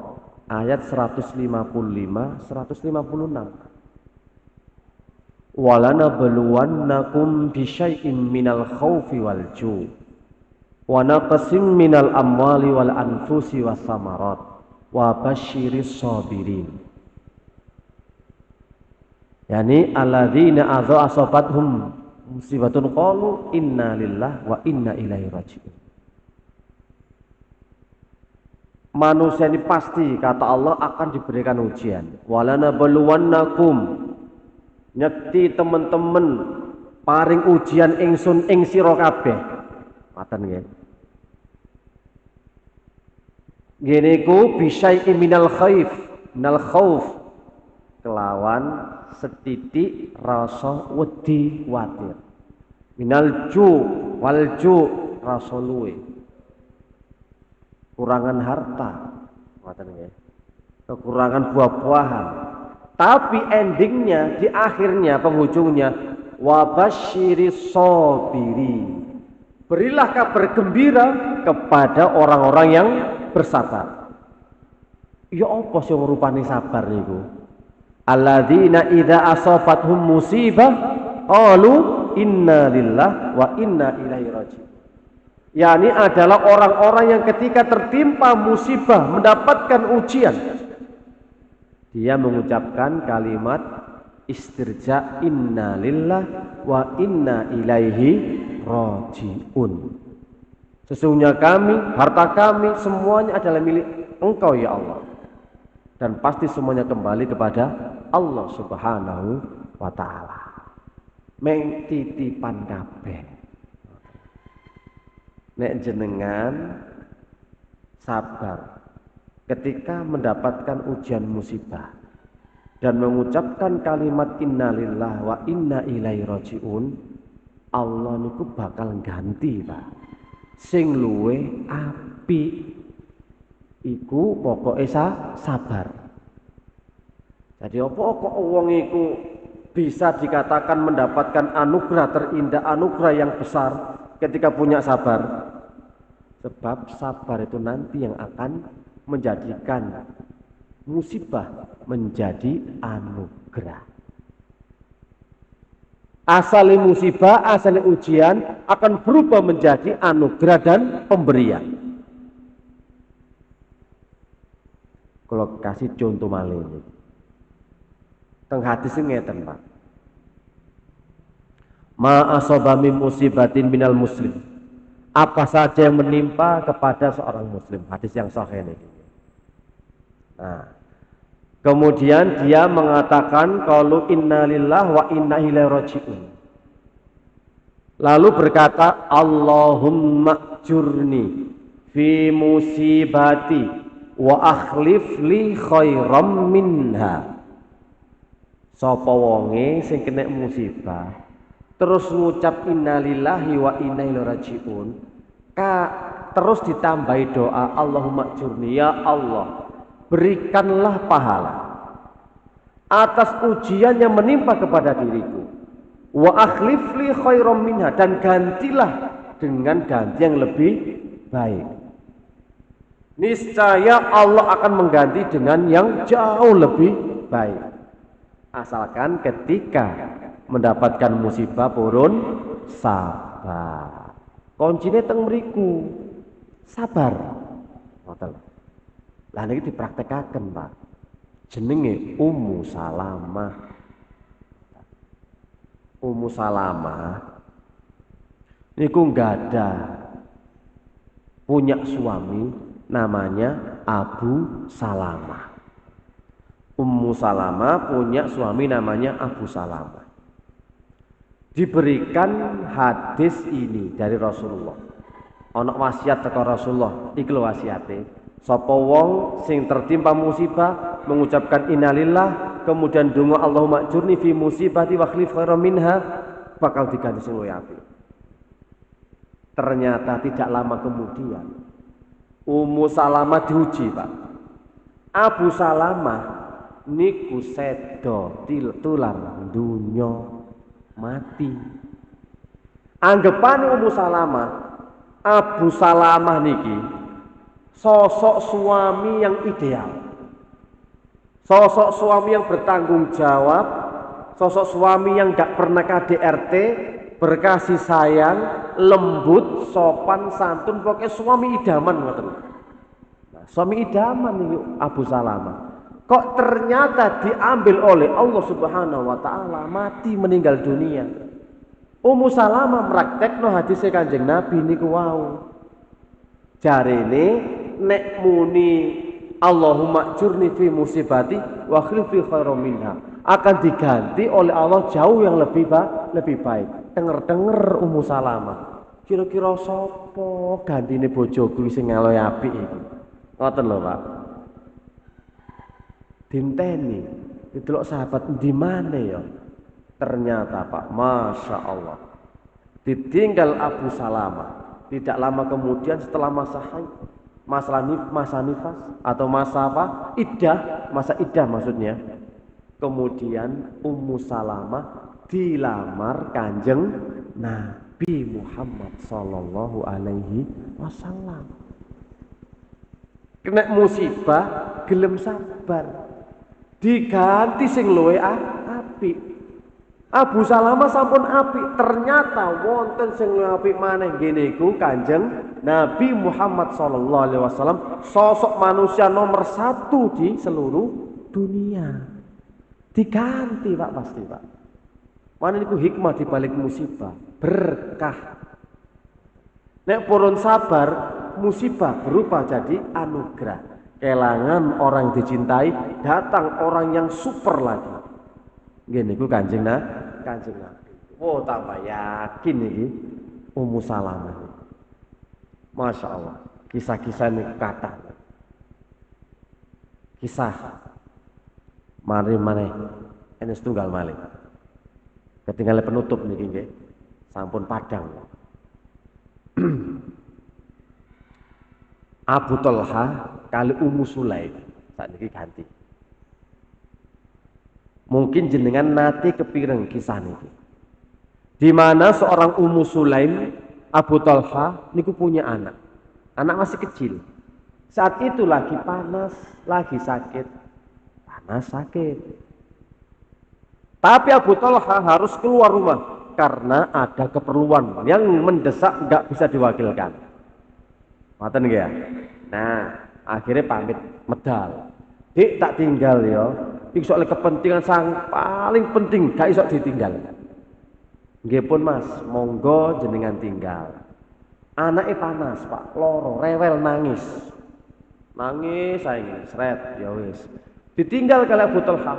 ayat 155 156. Walanabluwannakum bisyai'in minal khaufi wal ju' wa naqsim minal amwali wal anfusi was samarat wa basyiris sabirin. Yani alladzina adza asabathum musibatun qalu inna lillahi wa inna ilaihi raji'un. Manusia ini pasti kata Allah akan diberikan ujian. Walanabluwannakum, nyekti teman-teman paring ujian ingsun ing sira kabeh. Ngoten nggih. Ngene iku bisyai minal khauf kelawan setitik rasa wedi watir. Minal wal rasa luwe. Kurangan harta, ngoten nggih. Kekurangan buah-buahan. Tapi endingnya, di akhirnya, penghujungnya, wabasyiris sabirin. Berilah kabar gembira kepada orang-orang yang bersabar. Ya apa sing rupane sabar niku? Alladzina idza asabathum musibah qalu inna lillahi wa inna ilaihi raji'un. Yani adalah orang-orang yang ketika tertimpa musibah, mendapatkan ujian, dia mengucapkan kalimat istirja inna lillahi wa inna ilaihi raji'un. Sesungguhnya kami, harta kami, semuanya adalah milik Engkau ya Allah. Dan pasti semuanya kembali kepada Allah Subhanahu wa ta'ala. Meng titipan kabeh. Nek jenengan sabar ketika mendapatkan ujian musibah dan mengucapkan kalimat innalillahi wa inna ilaihi raji'un, Allah niku bakal ganti, Pak. Sing luwe apik iku pokoke sabar. Jadi apa kok wong iku bisa dikatakan mendapatkan anugerah terindah, anugerah yang besar ketika punya sabar? Sebab sabar itu nanti yang akan menjadikan musibah menjadi anugerah. Asal musibah, asal ujian akan berubah menjadi anugerah dan pemberian. Kalau kasih contoh malih ini, teng hadis ngeten, Pak. Ma asaba min musibatin minal muslim. Apa saja yang menimpa kepada seorang muslim. Hadis yang sahih ini. Nah, kemudian dia mengatakan qalu innalillahi wa inna ilaihi raji'un. Lalu berkata Allahumma jurni fi musibati wa akhlif li khairam minha. Sapa wonge sing kena musibah terus ngucap innalillahi wa inna ilaihi raji'un, terus ditambahi doa Allahumma jurni, ya Allah berikanlah pahala atas ujian yang menimpa kepada diriku, wa akhlif li khairam minha, dan gantilah dengan ganti yang lebih baik. Niscaya Allah akan mengganti dengan yang jauh lebih baik. Asalkan ketika mendapatkan musibah purun sabar. sabar. Kuncine teng mriku. Sabar. Ngoten. Lah niki dipraktekaken, Pak. Jenenge Ummu Salamah. Ummu Salamah niku ada punya suami namanya Abu Salamah. Ummu Salamah punya suami namanya Abu Salamah. Diberikan hadis ini dari Rasulullah. Ana wasiat teko Rasulullah, iki lho wasiate. Sapa wong sing tertimpa musibah mengucapkan innalillah, kemudian donga Allahumma ajurni fi musibati wa khlif khairan minha, bakal diganti sing luwih apik. Ternyata tidak lama kemudian Ummu Salamah diuji, Pak. Abu Salamah niku sedo tular dunya mati. Anggapane Ummu Salamah, Abu Salamah niki sosok suami yang ideal, sosok suami yang bertanggung jawab, sosok suami yang gak pernah KDRT, berkasih sayang, lembut, sopan, santun, pokoknya suami idaman. Nah, suami idaman nih Abu Salamah. Kok ternyata diambil oleh Allah Subhanahu wa taala, mati meninggal dunia. Ummu Salamah praktekno hadise Kanjeng Nabi niku wau. Jarene nek muni Allahumma ajurni fi musibati wa khlif fi khairan minha, akan diganti oleh Allah jauh yang lebih baik. Denger-denger Ummu Salamah, kira-kira sapa gantine bojoku sing ngaloh apik iki? Ngoten lho, Pak. Dinteni didelok sahabat di mana ya? Ternyata, Pak, Masya Allah, ditinggal Abu Salamah. Tidak lama kemudian setelah masa haid, masa nifas atau masa apa? Masa iddah maksudnya. Kemudian Ummu Salamah dilamar Kanjeng Nabi Muhammad sallallahu alaihi wasallam. Kena musibah gelem sabar, diganti sing luwih apik. Abu Salamah sampun apik, ternyata wonten sing luwih apik maneh ngene iku Kanjeng Nabi Muhammad sallallahu alaihi wasallam, sosok manusia nomor 1 di seluruh dunia. Diganti, Pak, pasti, Pak. Mana niku hikmah di balik musibah, berkah. Nek purun sabar, musibah berubah jadi anugerah. Kelangan orang dicintai, datang orang yang super lagi. Gini ku Kanjeng Nabi. Oh, tambah yakin iki Ummu Salamah. Masya Allah, kisah-kisah ini kata. Kisah mari maneh ini setunggal malih. Ketinggalan penutup niki nggih. Sampun padang. Abu Thalha kali Ummu Sulaim sakniki ganti. Mungkin jenengan nate kepireng kisah niki. Di mana seorang Ummu Sulaim, Abu Thalha niku punya anak. Anak masih kecil. Saat itu lagi panas, lagi sakit. Panas sakit. Tapi Abu Thalha harus keluar rumah karena ada keperluan yang mendesak, nggak bisa diwakilkan. Ngoten nggih ya. Nah, akhirnya pamit medal. Dik tak tinggal ya. Iki soal kepentingan sang paling penting gak iso ditinggal. Nggih pun Mas, monggo jenengan tinggal. Anake panas, Pak, loro, rewel nangis. Nangis saiki sret ya wis. Ditinggal kali Abu Thalha.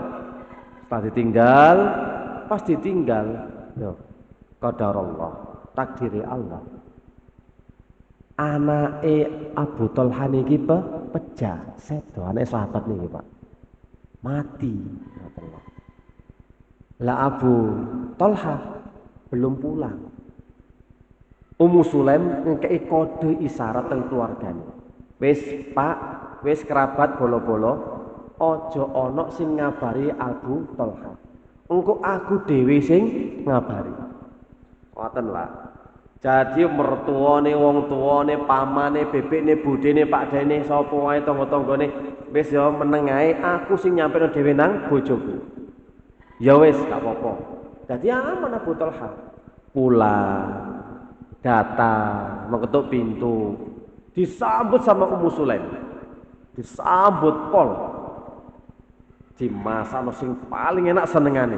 Pas ditinggal, yo qadarullah, takdiri Allah. Anake Abu Thalha niki pecah, sedo anake sahabat niki, Pak. Mati. Lah Abu Thalha belum pulang. Ummu Sulaim ngekei kode isyarat teng keluargane. Wis Pak, wis kerabat bolo-bolo, aja ana sing ngabari Abu Thalha. Engko aku dhewe sing ngabari. Ngoten lah. Jadi mertuane, wong tuane, pamane, bebekne, budene, pakdene, sapa wae tangga-tanggane wis ya meneng ae, aku sing nyampeno dhewe nang bojoku. Ya wis gak apa-apa. Dadi aman Abu Thalha. Pulang. datang mengetuk pintu, disambut sama Ummu Sulaim, disambut pol, dimasakno sing paling enak senengane.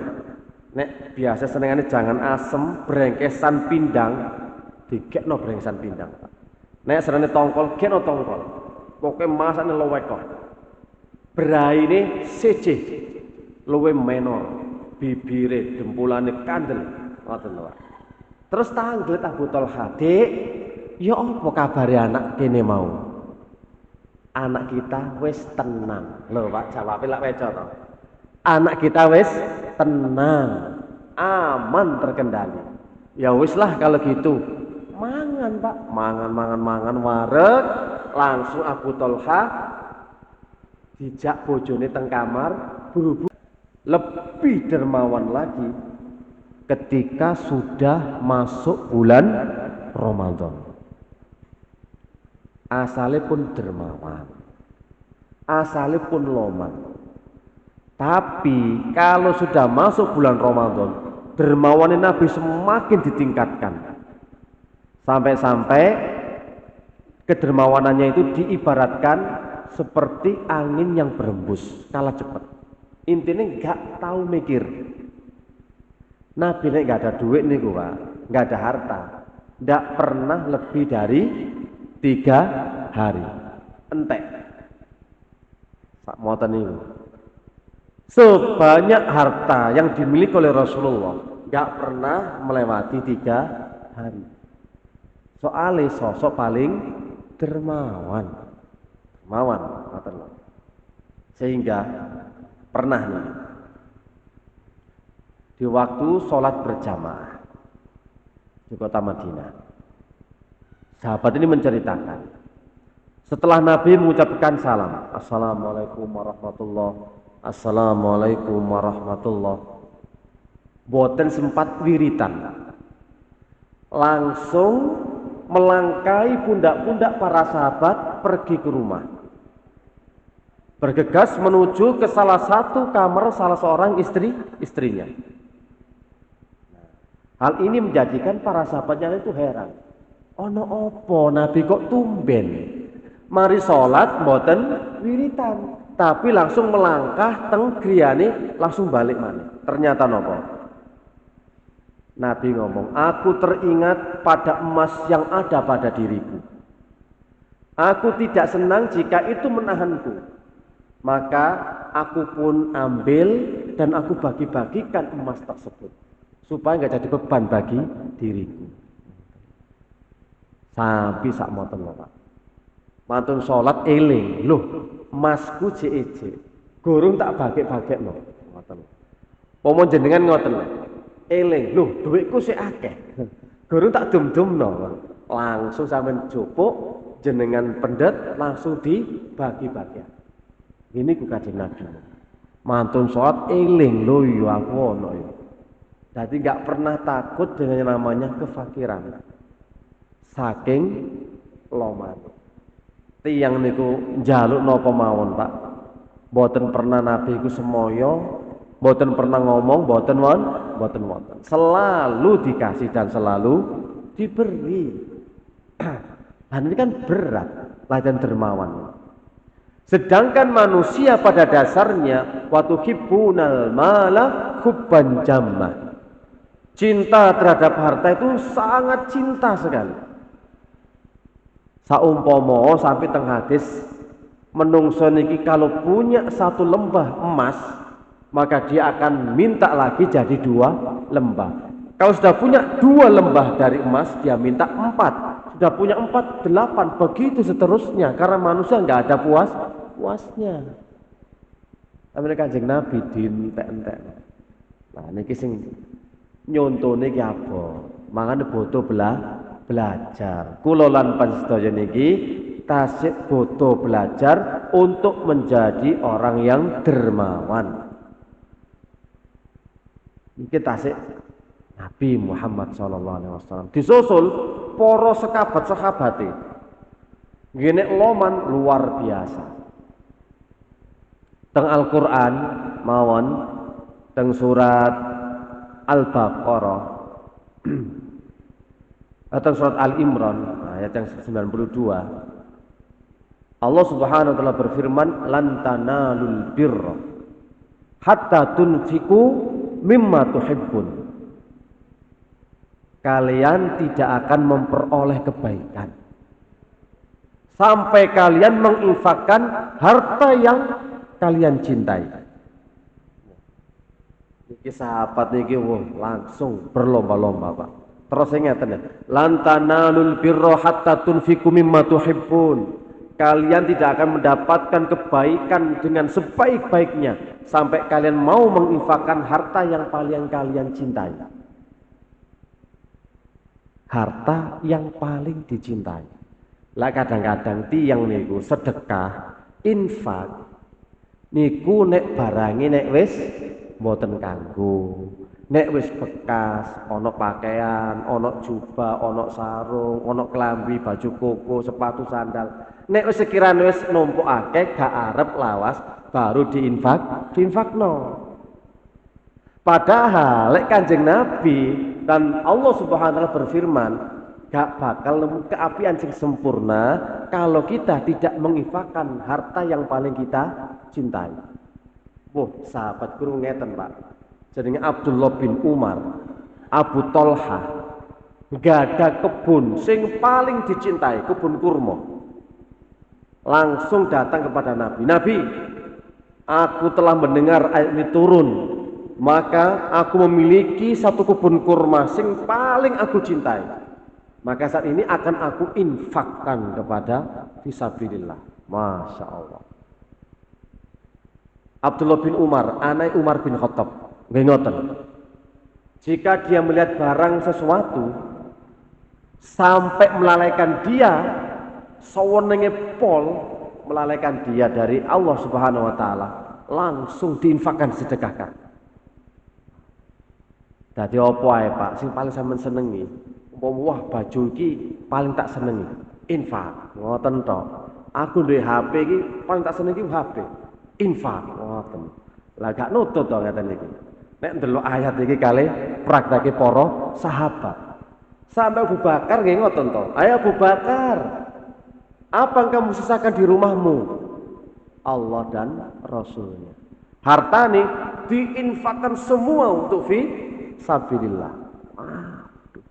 Nek biasa senengane jangan asem, brengkesan pindang, digekno brengkesan pindang. Nek senengane tongkol, gekno tongkol. Pokoke masakne luwek kok. Braine siji luwe menor, bibire dempulane kandel, ngoten lho. Terus tanglet Abu Thalha, "Dik, ya apa kabare anak kene mau?" "Anak kita wis tenang." Lho, Pak, jawabe lak weco to. Anak kita wis tenang, aman, terkendali. Ya wis lah kalau gitu. Mangan, Pak, mangan wareg, langsung Abu Thalha dijak bojone teng kamar, buru-buru. Lebih dermawan lagi ketika sudah masuk bulan Ramadan. Asale pun dermawan, asale pun loman. Tapi kalau sudah masuk bulan Ramadan, dermawan Nabi semakin ditingkatkan. Sampai-sampai kedermawanannya itu diibaratkan seperti angin yang berembus, kalah cepat. Intinya nggak tahu mikir. Nabi ini nggak ada duit nih gua, nggak ada harta, nggak pernah lebih dari 3 hari. Entek. Sak moten niku. Sebanyak harta yang dimiliki oleh Rasulullah nggak pernah melewati 3 hari. Soalnya sosok paling dermawan, sehingga pernah nih di waktu sholat berjamaah di kota Madinah, sahabat ini menceritakan setelah Nabi mengucapkan salam, "Assalamualaikum warahmatullahi, assalamualaikum warahmatullahi," boten sempat wiritan, langsung melangkai pundak-pundak para sahabat pergi ke rumah, bergegas menuju ke salah satu kamar salah seorang istrinya. Hal ini menjadikan para sahabatnya itu heran. Ono opo Nabi kok tumben mari sholat mboten wiritan, tapi langsung melangkah teng griyane langsung balik mana. Ternyata nopo? Nabi ngomong, "Aku teringat pada emas yang ada pada diriku. Aku tidak senang jika itu menahanku. Maka aku pun ambil dan aku bagi-bagikan emas tersebut supaya nggak jadi beban bagi diriku." Sampai sak moten lho, Pak. Mantun sholat eling, loh emasku jek gurung tak bagi-bagi lho. Ngoten. Pomo jenengan ngoten lho. Eling, loh duitku sik akeh. Gurung tak dum-dumno. Langsung sampean jupuk jenengan pendet langsung dibagi-bagi. Ini ku Kanjeng Nabi. Mantun sholat eling lho yo aku ono yo. Jadi nggak pernah takut dengan yang namanya kefakiran. Saking loman. Tiyang niku njaluk napa mawon, Pak. Mboten pernah Nabi iku semoyo, mboten pernah ngomong, mboten wonten. Selalu dikasih dan selalu diberi. Dan ini kan berat, latihan dermawan. Sedangkan manusia pada dasarnya watu hibbunal mala hubban jamma. Cinta terhadap harta itu sangat cinta sekali. Saumpama sampai teng hadis menungso niki kalau punya 1 lembah emas, maka dia akan minta lagi jadi 2 lembah. Kalau sudah punya 2 lembah dari emas, dia minta 4. Sudah punya 4, 8, begitu seterusnya. Karena manusia nggak ada puasnya. Tapi Kanjeng Nabi dientek-entek. Nah niki sing nyontone ki apa? Mangane boto belajar. Kula lan panjenengan niki tasik boto belajar untuk menjadi orang yang dermawan. Iki tasik Nabi Muhammad SAW disusul para sahabat-sahabate. Ngene loman luar biasa. Teng Al-Qur'an mawon teng surat Al-Baqarah atau surat Al-Imran ayat yang 92, Allah Subhanahu wa taala berfirman, "Lan tanalul birra hatta tunfiqu mimma tuhibbun." Kalian tidak akan memperoleh kebaikan sampai kalian menginfakkan harta yang kalian cintai. Niki sahabat niki langsung berlomba-lomba, Pak. Terus ngeten ya, lan tanalul birra hatta tunfiqu mimma tuhibbun. Kalian tidak akan mendapatkan kebaikan dengan sebaik-baiknya sampai kalian mau menginfakkan harta yang paling kalian cintai. Harta yang paling dicintai. Lah kadang-kadang tiyang niku sedekah, infak niku nek barange nek wis mboten kanggo. Nek wis bekas, ana pakaian, ana jubah, ana sarung, ana klambi, baju koko, sepatu sandal. Nek wis sekirane wis numpuk akeh gak arep lawas baru diinfakno. Padahal lek Kanjeng Nabi dan Allah Subhanahu wa taala berfirman, gak bakal nemu keapian sing sempurna kalau kita tidak menginfakkan harta yang paling kita cintai. Sahabat guru ngeten, Pak. Jenenge Abdullah bin Umar, Abu Tolha, gak ada kebun sing paling dicintai, kebun kurma. Langsung datang kepada Nabi. Nabi, aku telah mendengar ayat ini turun. Maka aku memiliki satu kebun kurma sing paling aku cintai. Maka saat ini akan aku infakkan kepada fisabilillah. Masya Allah. Abdullah bin Umar, anak Umar bin Khattab, ngoten. Jika dia melihat barang sesuatu sampai melalaikan dia, sawenenge pol melalaikan dia dari Allah Subhanahu wa taala, langsung diinfakkan, sedekahkan. Dadi apa ae Pak sing paling sampean senengi? Wah baju iki paling tak senengi. Infak. Ngoten to. Aku duwe HP iki paling tak senengi HP. Infak. Ngoten. Lah gak nutut to ngeten iki. Nek ndelok ayat iki kali prakteke para sahabat. Sampai Abu Bakar nggih ngoten to. Ayo Abu Bakar. Apa yang kamu sisakan di rumahmu? Allah dan Rasulnya. Harta nih diinfakkan semua untuk sabilillah. Aduh,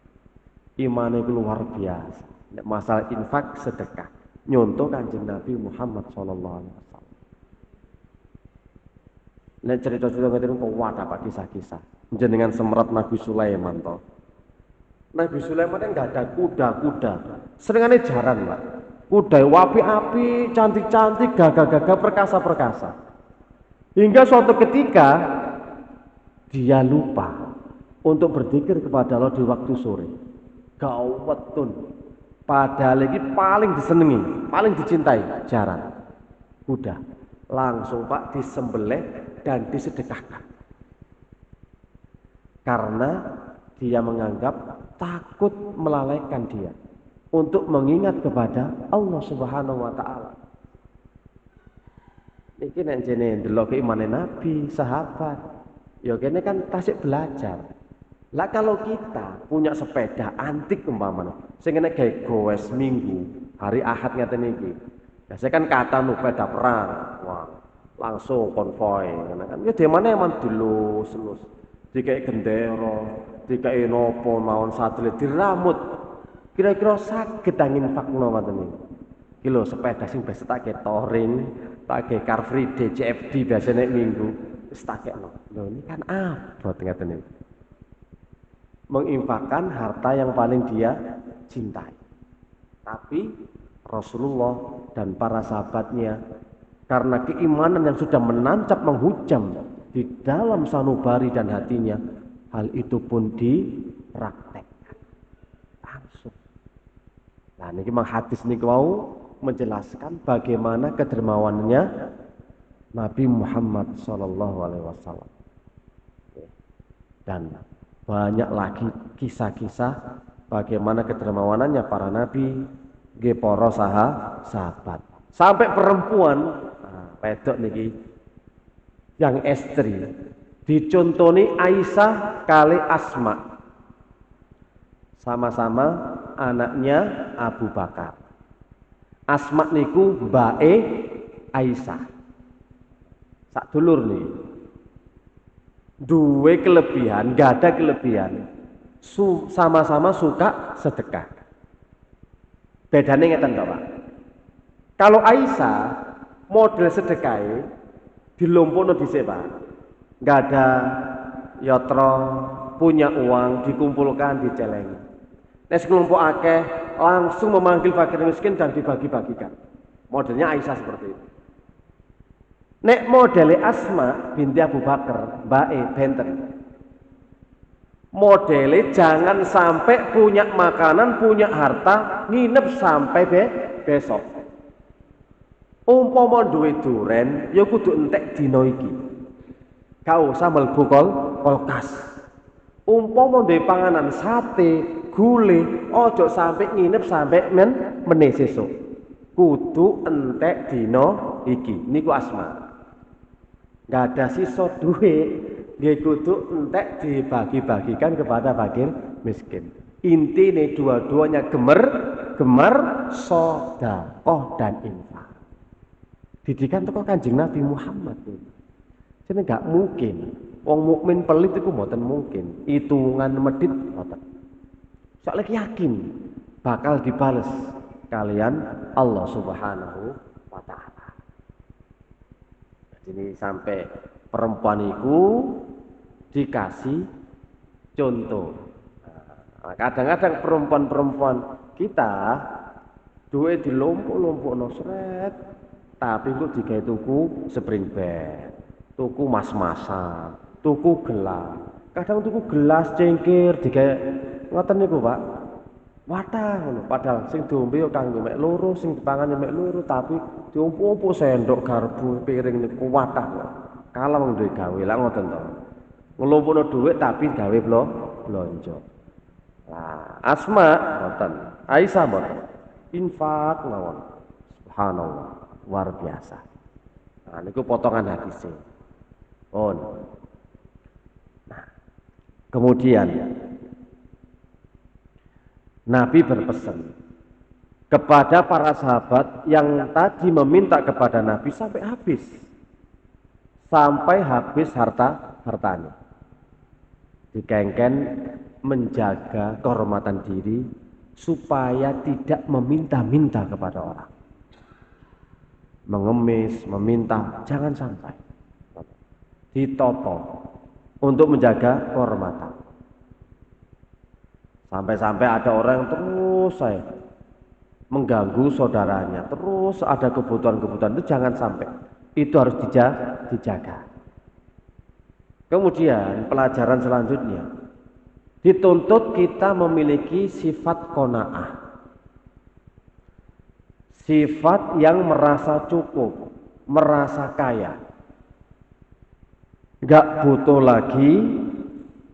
imannya luar biasa. Masalah infak sedekah. Nyontoh Kanjeng Nabi Muhammad SAW. Nek cerita-cerita ngeten kok wadah Pak kisah-kisah. Jenengan semerat Nabi Sulaiman toh. Nabi Sulaiman kan enggak ada kuda-kuda. Senengane jaran, Pak. Kuda wapi-api, cantik-cantik, gagah-gagah, perkasa-perkasa. Hingga suatu ketika dia lupa untuk berzikir kepada Allah di waktu sore. Gawatun. Padahal lagi paling disenengi, paling dicintai jaran. Kuda. Langsung Pak disembelih dan disedekahkan. Karena dia menganggap takut melalaikan dia untuk mengingat kepada Allah Subhanahu wa taala. Niki nek jene ndelok imane Nabi, sahabat. Ya kene kan tasik belajar. Lah kalau kita punya sepeda antik umpamane, sing kene gawe goes minggu, hari Ahad ngeten iki. Biasanya kan kata sepeda perang. Wah, langsung konvoy kan. Ya demane emang dulu selus. Dikai gendera, dikai nopo mawon satelit diramut. Kira-kira saged angin fakno ngoten iki. Iki lho sepeda sing biasa tak touring, tak Car Free Day CFD biasanya minggu wis tak kekno. Lho ini kan abot ngeten iki. Menginfakkan harta yang paling dia cintai. Tapi Rasulullah dan para sahabatnya karena keimanan yang sudah menancap menghujam di dalam sanubari dan hatinya, hal itu pun dipraktekkan langsung. Nah ini memang hadis ini mau menjelaskan bagaimana kedermawanannya Nabi Muhammad SAW. Dan banyak lagi kisah-kisah bagaimana kedermawanannya para nabi, para sahabat. Sampai perempuan, pedok niki, yang istri, dicontoni Aisyah kali Asma. sama-sama anaknya Abu Bakar. Asma niku mbake Aisyah. Sak dulur nih. Duwe kelebihan, gak ada kelebihan. Sama-sama suka sedekah. Bedane ngeten to, Pak. Kalau Aisyah model sedekah dilumpukno dhisik, Pak. Gak ada yotro punya uang dikumpulkan dicelengi. Nek kelompok akeh langsung memanggil fakir miskin dan dibagi-bagikan. Modelnya Aisyah seperti itu. Nek modelnya Asma binti Abu Bakar, mbake benten. Modelnya jangan sampai punya makanan, punya harta, nginep sampai besok. Umpama duwe duren, ya kudu entek dina iki. Gak usah mlebu kulkas. Umpama duwe panganan sate, gule, ojo sampai nginep sampai meneh sesuk. Kudu entek dina iki. Niku Asma. Gak ada sisa duit, dia kudu entek dibagi-bagikan kepada fakir miskin. Inti nih dua-duanya gemar sedekah dan infak. Didikan teko Kanjeng Nabi Muhammad ini. Jadi gak mungkin wong mukmin pelit itu mboten mungkin. Hitungan medit mboten. Soalnya yakin bakal dibales kalian Allah Subhanahu wa taala. Jadi sampai perempuan itu dikasih contoh. Nah, kadang-kadang perempuan-perempuan kita duwe dilompok-lompokno sret, tapi kok digawe tuku spring bed, tuku mas-masan, tuku gelas. Kadang tuku gelas cengkir digawe ngoten niku, Pak. Wadah ngono, padahal sing diombe yo kanggo mek loro, sing dipangan mek loro, tapi diompo-ompo sendok garpu piring niku wadah. Kalah wong duwe gawe lah ngoten to. Ngelompokno dhuwit tapi gawe blonjo. Lah, Asma ngoten, Aisyah mboten. Infak mawon. Subhanallah, luar biasa. Nah, niku potongan hadis. Nah, kemudian Nabi berpesan kepada para sahabat yang tadi meminta kepada Nabi sampai habis hartanya. Dikengken menjaga kehormatan diri supaya tidak meminta-minta kepada orang. Mengemis, meminta, jangan sampai. Ditoto untuk menjaga kehormatan. Sampai-sampai ada orang yang terus mengganggu saudaranya, terus ada kebutuhan-kebutuhan, itu jangan sampai. Itu harus dijaga. Kemudian pelajaran selanjutnya, dituntut kita memiliki sifat qanaah. Sifat yang merasa cukup, merasa kaya. Gak butuh lagi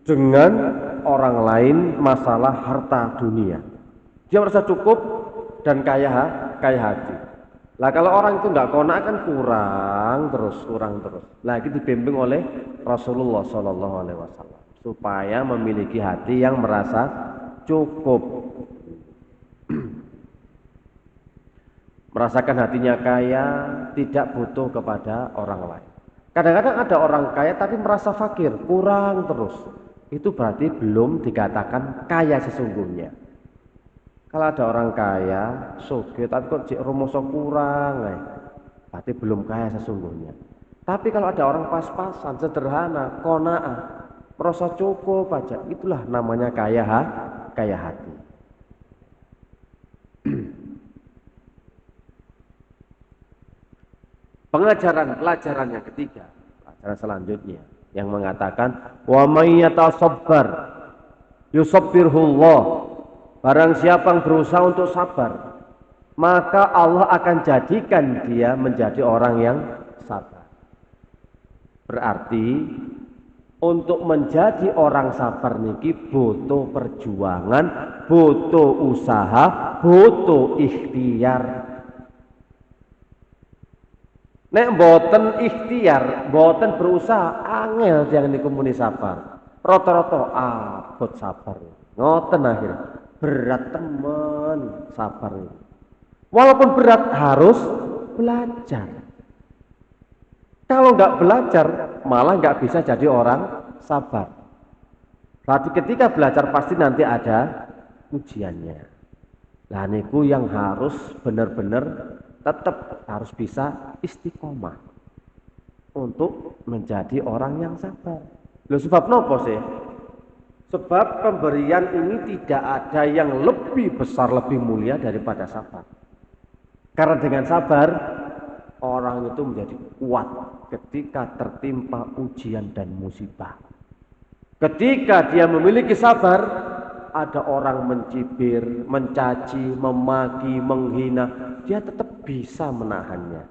dengan orang lain masalah harta dunia. Dia merasa cukup dan kaya hati. Lah kalau orang itu nggak qanaah kan kurang terus. Lah itu dibimbing oleh Rasulullah Shallallahu Alaihi Wasallam supaya memiliki hati yang merasa cukup, merasakan hatinya kaya, tidak butuh kepada orang lain. Kadang-kadang ada orang kaya tapi merasa fakir, kurang terus. Itu berarti belum dikatakan kaya sesungguhnya. Kalau ada orang kaya, sugih tapi kok jek rumoso kurang, berarti belum kaya sesungguhnya. Tapi kalau ada orang pas-pasan, sederhana, qanaah, merasa cukup aja, itulah namanya kaya hati. Pelajaran yang ketiga, pelajaran selanjutnya yang mengatakan wa may yatasabbar yusabbirhullah. Barang siapa yang berusaha untuk sabar, maka Allah akan jadikan dia menjadi orang yang sabar. Berarti untuk menjadi orang sabar niki butuh perjuangan, butuh usaha, butuh ikhtiar. Nek mboten ikhtiar, mboten berusaha, angel jangan niku muni sabar. Rata-rata abot sabar. Ngoten akhir. berat teman sabar itu. Walaupun berat harus belajar. Kalau nggak belajar malah nggak bisa jadi orang sabar. Berarti ketika belajar pasti nanti ada ujiannya. Nah niku yang harus benar-benar tetap harus bisa istiqomah untuk menjadi orang yang sabar. Loh sebab nopo sih? Sebab pemberian ini tidak ada yang lebih besar, lebih mulia daripada sabar. Karena dengan sabar orang itu menjadi kuat ketika tertimpa ujian dan musibah. Ketika dia memiliki sabar, ada orang mencibir, mencaci, memaki, menghina, dia tetap bisa menahannya.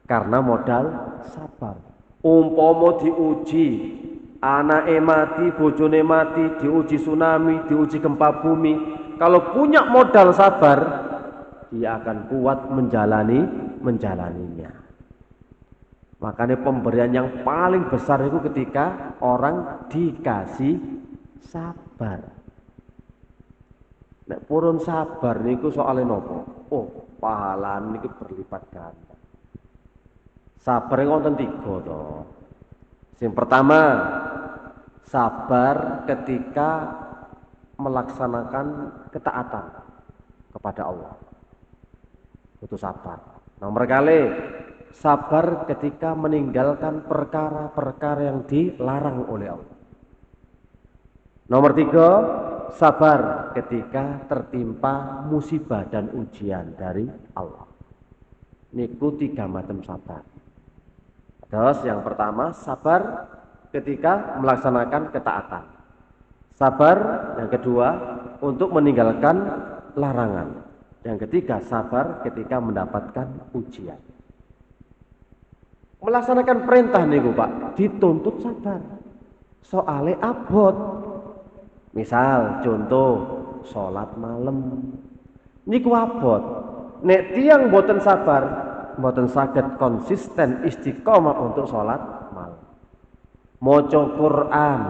Karena modal sabar. Umpama diuji, anake mati, bojone mati, diuji tsunami, diuji gempa bumi. Kalau punya modal sabar, dia akan kuat menjalaninya. Makanya pemberian yang paling besar itu ketika orang dikasih sabar. Nek purun sabar niku soalnya nopo? Oh, pahala niku berlipat ganda. Sabar wonten 3 to. Yang pertama, sabar ketika melaksanakan ketaatan kepada Allah. Itu sabar. Nomor kali sabar ketika meninggalkan perkara-perkara yang dilarang oleh Allah. Nomor 3, sabar ketika tertimpa musibah dan ujian dari Allah. Niku 3 macam sabar. Terus yang pertama, sabar ketika melaksanakan ketaatan. Sabar yang kedua untuk meninggalkan larangan. Yang ketiga, sabar ketika mendapatkan ujian. Melaksanakan perintah niku Pak, dituntut sabar. Soale abot. Misal contoh salat malam. Niku abot. Nek tiyang boten sabar, boten saged konsisten istiqomah untuk salat malam. Maca Quran,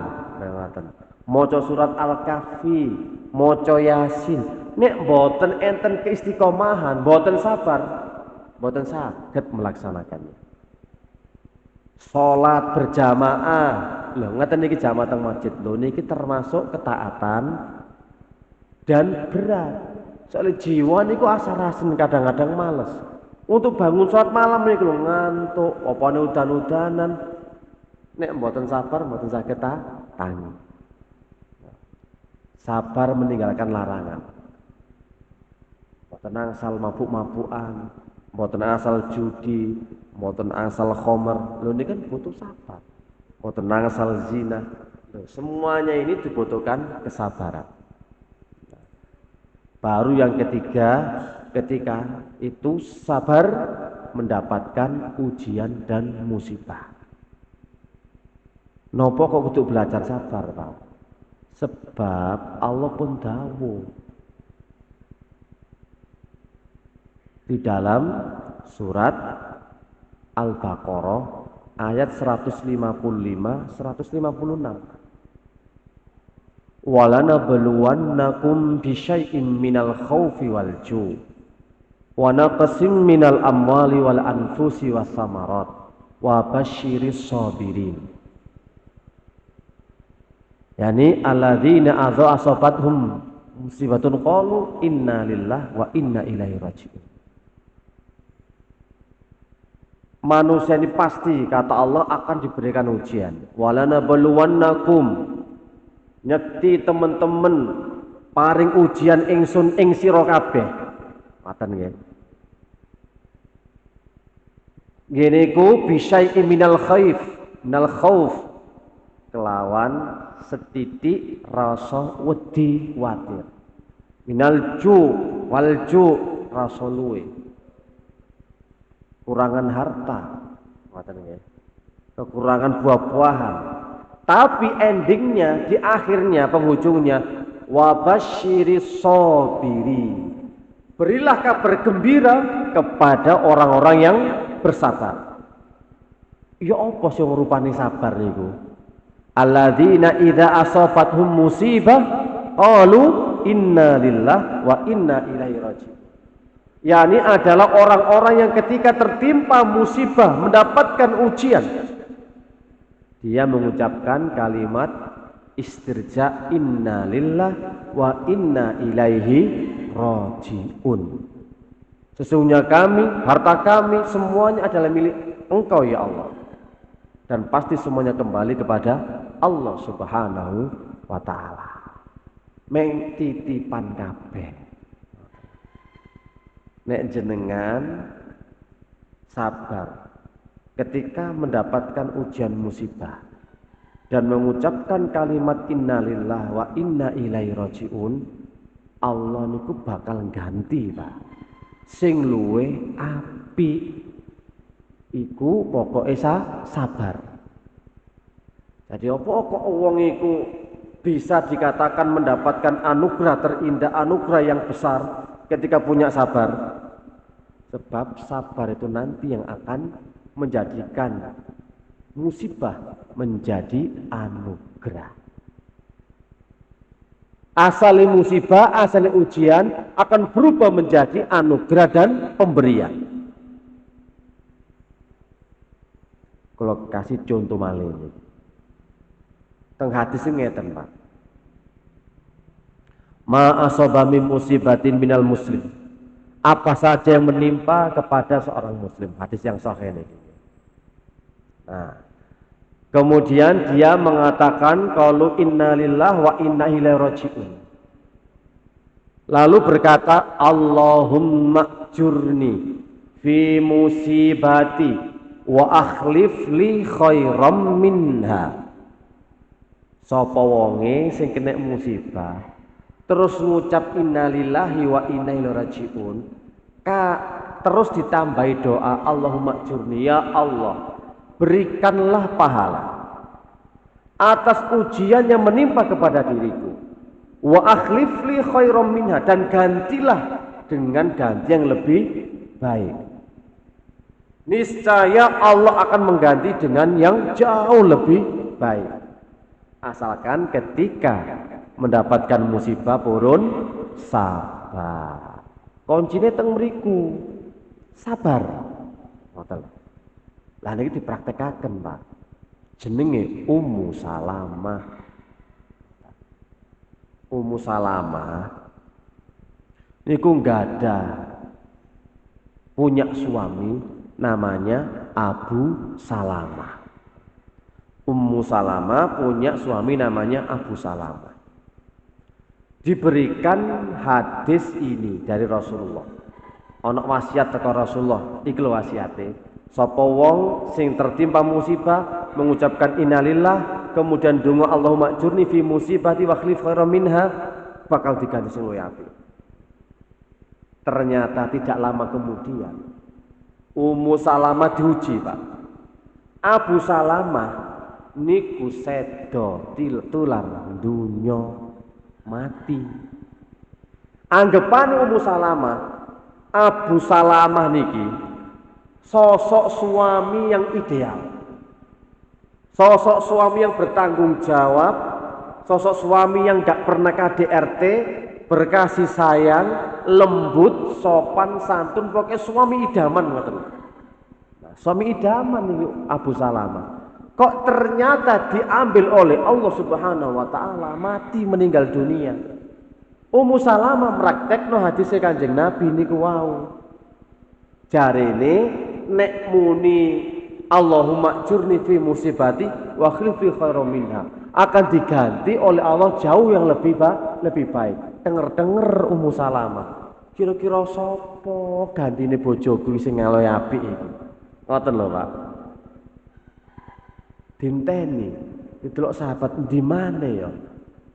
maca surat Al-Kahfi, maca Yasin. Nek boten enten keistiqomahan, boten sabar, boten saged melaksanakannya. Salat berjamaah, lho ngeten niki jamaah teng masjid, lho niki termasuk ketaatan dan berat. Soalnya jiwa niku asar-asen kadang-kadang males. Untuk bangun salat malam niku lho ngantuk, opane udan-udanan. Nek mboten sabar, mboten saged tangi. Sabar meninggalkan larangan. Mboten asal mabuk-mabukan, mboten asal judi, mboten asal khomer. Lho ini kan butuh sabar. Mboten asal zina. Loh, semuanya ini dibutuhkan kesabaran. Baru yang ketiga, ketika itu sabar mendapatkan ujian dan musibah. Nopo kok kudu belajar sabar, Pak? Sebab Allah pun dawuh di dalam surat Al-Baqarah ayat 155 156. Walanabluwannakum bisyai'in minal khaufi wal ju' wa naqsim minal amwali wal anfusi was samarat wa basyiris sabirin. Yani alladzina adza asabathum musibatun qalu inna lillahi wa inna ilaihi raji'un. Manusia ini pasti kata Allah akan diberikan ujian. Walanabluwannakum, nyekti teman-teman paring ujian ingsun ing sira kabeh. Ngoten nggih. Ngene iku bisyai minal khauf kelawan setitik rasa wedi watir. Minal wal rasa luwe. Kurangan harta, ngoten nggih. Kekurangan buah-buahan. Tapi endingnya, di akhirnya, penghujungnya, wabasyiris sabirin. Berilah kabar gembira kepada orang-orang yang bersabar. Ya apa sing rupane sabar niku? Alladzina idza asafathum musibah qalu inna lillah wa inna ilaihi raji'un. yakni adalah orang-orang yang ketika tertimpa musibah, mendapatkan ujian, dia mengucapkan kalimat istirja, inna lillah wa inna ilaihi raji'un. Sesungguhnya kami, harta kami, semuanya adalah milik Engkau ya Allah, dan pasti semuanya kembali kepada Allah Subhanahu wa ta'ala. Mengtitipan kabeh. Nek jenengan sabar ketika mendapatkan ujian musibah dan mengucapkan kalimat innalillah wa inna ilaihi raji'un, Allah niku bakal ganti, Pak. Sing luwe apik iku pokoke sabar. Jadi apa kok wong iku bisa dikatakan mendapatkan anugerah terindah, anugerah yang besar ketika punya sabar? Sebab sabar itu nanti yang akan menjadikan musibah menjadi anugerah. Asal musibah, asal ujian akan berubah menjadi anugerah dan pemberian. Kalau kasih contoh malih ini, teng hadis ngeten, Pak. Ma asaba min musibatin minal muslim. Apa saja yang menimpa kepada seorang muslim. Hadis yang sahih ini. Nah, kemudian dia mengatakan qalu innalillah wa inna ilaihi raji'un. Lalu berkata Allahumma jurni fi musibati wa akhlif li khairam minha. Sapa wonge sing kena musibah terus ngucap innalillahi wa inna ilaihi raji'un, terus ditambahi doa Allahumma jurni, ya Allah berikanlah pahala atas ujian yang menimpa kepada diriku, wa akhlif li khairam minha, dan gantilah dengan ganti yang lebih baik. Niscaya Allah akan mengganti dengan yang jauh lebih baik, asalkan ketika mendapatkan musibah purun sabar. Kuncine teng mriku sabar. Ngoten. Lah niki dipraktekaken, Pak. Jenenge Ummu Salamah. Ummu Salamah niku ada punya suami namanya Abu Salamah. Ummu Salamah punya suami namanya Abu Salamah. Diberikan hadis ini dari Rasulullah. Ana wasiat teko Rasulullah, iki lho wasiate. Sapa wong sing tertimpa musibah mengucapkan innalillah, kemudian donga Allahumma jurni fi musibati wa khlif khairan minha, bakal diganti sing luwih apik. Ternyata tidak lama kemudian Ummu Salamah diuji, Pak. Abu Salamah niku sedo tular dunya mati. Anggapane Ummu Salamah, Abu Salamah niki sosok suami yang ideal, sosok suami yang bertanggung jawab, sosok suami yang gak pernah KDRT, berkasih sayang, lembut, sopan, santun, pokoknya suami idaman. Nah, suami idaman nih Abu Salamah. Kok ternyata diambil oleh Allah Subhanahu wa ta'ala, mati, meninggal dunia. Ummu Salamah praktekno hadisnya Kanjeng Nabi niku wau. Jarene nek muni Allahumma jurni fi musibati wa khlif fi khairam minha, akan diganti oleh Allah jauh yang lebih baik. Denger-denger Ummu Salamah, kira-kira sapa gantine bojoku sing ngaloh apik iki. Ngoten lho, Pak. Dinteni didelok sahabat di mana ya,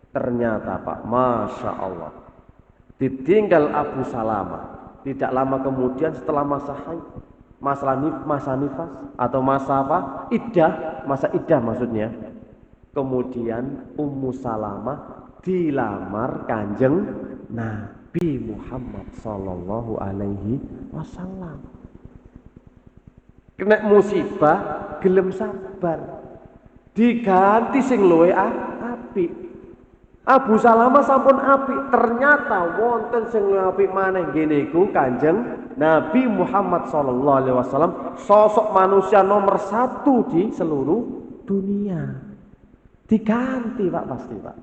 ternyata Pak, masya Allah, ditinggal Abu Salamah. Tidak lama kemudian setelah masa haid, masa nifas atau masa apa, masa iddah maksudnya, kemudian Ummu Salamah dilamar Kanjeng Nabi Muhammad sallallahu alaihi wasallam. Kena musibah gelem sabar, diganti sing luwih apik. Abu Salamah sampun apik, ternyata wonten sing apik maneh nggih niku Kanjeng Nabi Muhammad sallallahu alaihi wasallam, sosok manusia nomor 1 di seluruh dunia. Diganti Pak pasti Pak.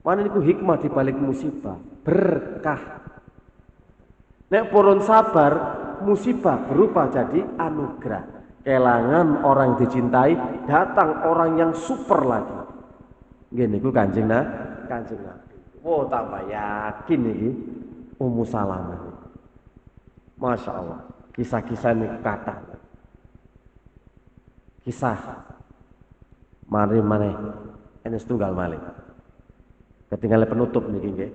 Mana niku hikmah di balik musibah, berkah. Nek purun sabar, musibah berubah jadi anugerah. Kelangan orang dicintai, datang orang yang super lagi. Gini ku Kanjeng Nabi. Wow, tambah yakin ini Ummu Salamah. Masya Allah, kisah-kisah ini kata. Kisah mari ini setunggal malih. Ketinggalan penutup nih nggih.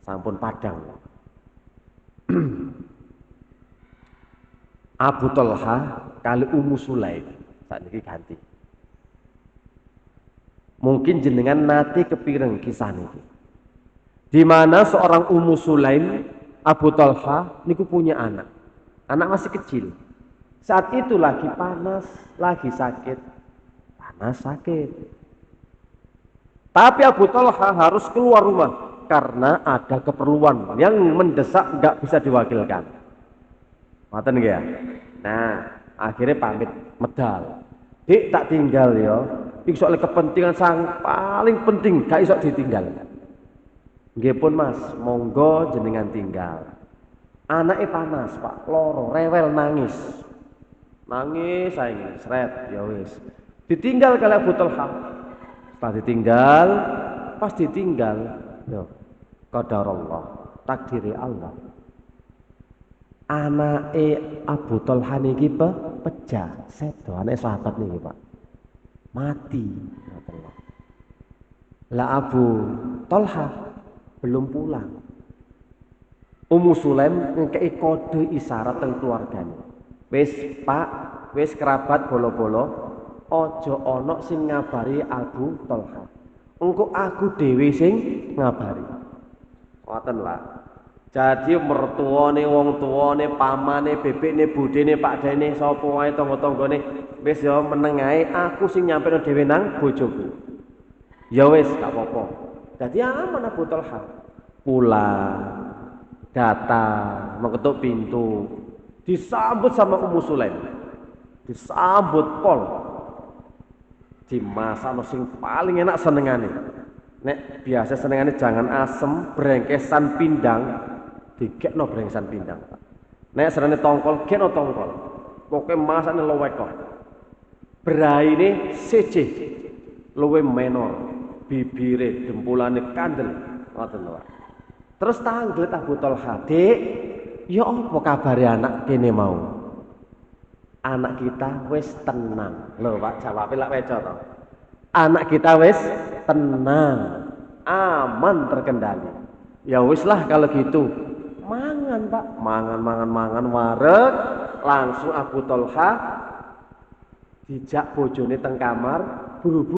Sampun padang. Abu Talha kali Ummu Sulaim saat ini ganti. Mungkin jenengan nate kepireng kisah niki. Di mana seorang Ummu Sulaim Abu Talha niku punya anak. Anak masih kecil. Saat itu lagi panas, lagi sakit. Panas sakit. Tapi Abu Talha harus keluar rumah karena ada keperluan yang mendesak nggak bisa diwakilkan. Ngoten nggih ya. Nah, akhirnya pamit medal. Dik tak tinggal ya. Iki soal kepentingan sang paling penting gak iso ditinggal. Nggih pun Mas, monggo jenengan tinggal. Anake panas, Pak, loro, rewel nangis. Nangis saiki sret ya wis. Ditinggal kali Abu Talha. Pas ditinggal, yo qadarullah, takdiri Allah. Anake Abu Talha niki pecah, sedo anake sahabat niki, Pak. Mati. Lah Abu Talha belum pulang. Ummu Sulaim ngekei kode isyarat teng keluargane. Wis Pak, wis kerabat bolo-bolo, aja ana sing ngabari Abu Talha. Engko aku dhewe sing ngabari. Ngoten lah. Jadi mertuane, wong tuane, pamane, bebekne, budene, pakdene, sapa wae tangga-tanggane wis ya meneng ae, aku sing nyampeno dhewe nang bojoku. Ya wis gak apa-apa. Dadi aman Abu Talha. Pulang, datang, mengetuk pintu, disambut sama Ummu Sulaim. Disambut pol. Dimasakno sing paling enak senengane. Nek biasa senengane jangan asem, brengkesan pindang, digekno brengkesan pindang. Nek senengane tongkol, gekno tongkol. Pokoke masakne luwek kok. Braine siji luwe menor, bibire dempulane kandel, ngoten lho. Terus tanglet Abu Talha, "Dik, ya apa kabare anak kene mau?" Anak kita wis tenang. Lho Pak, jawabe lak weco to. Anak kita wis tenang, aman terkendali. Ya wis lah kalau gitu. Mangan Pak, mangan wareg, langsung Abu Talha dijak bojone teng kamar, buru-buru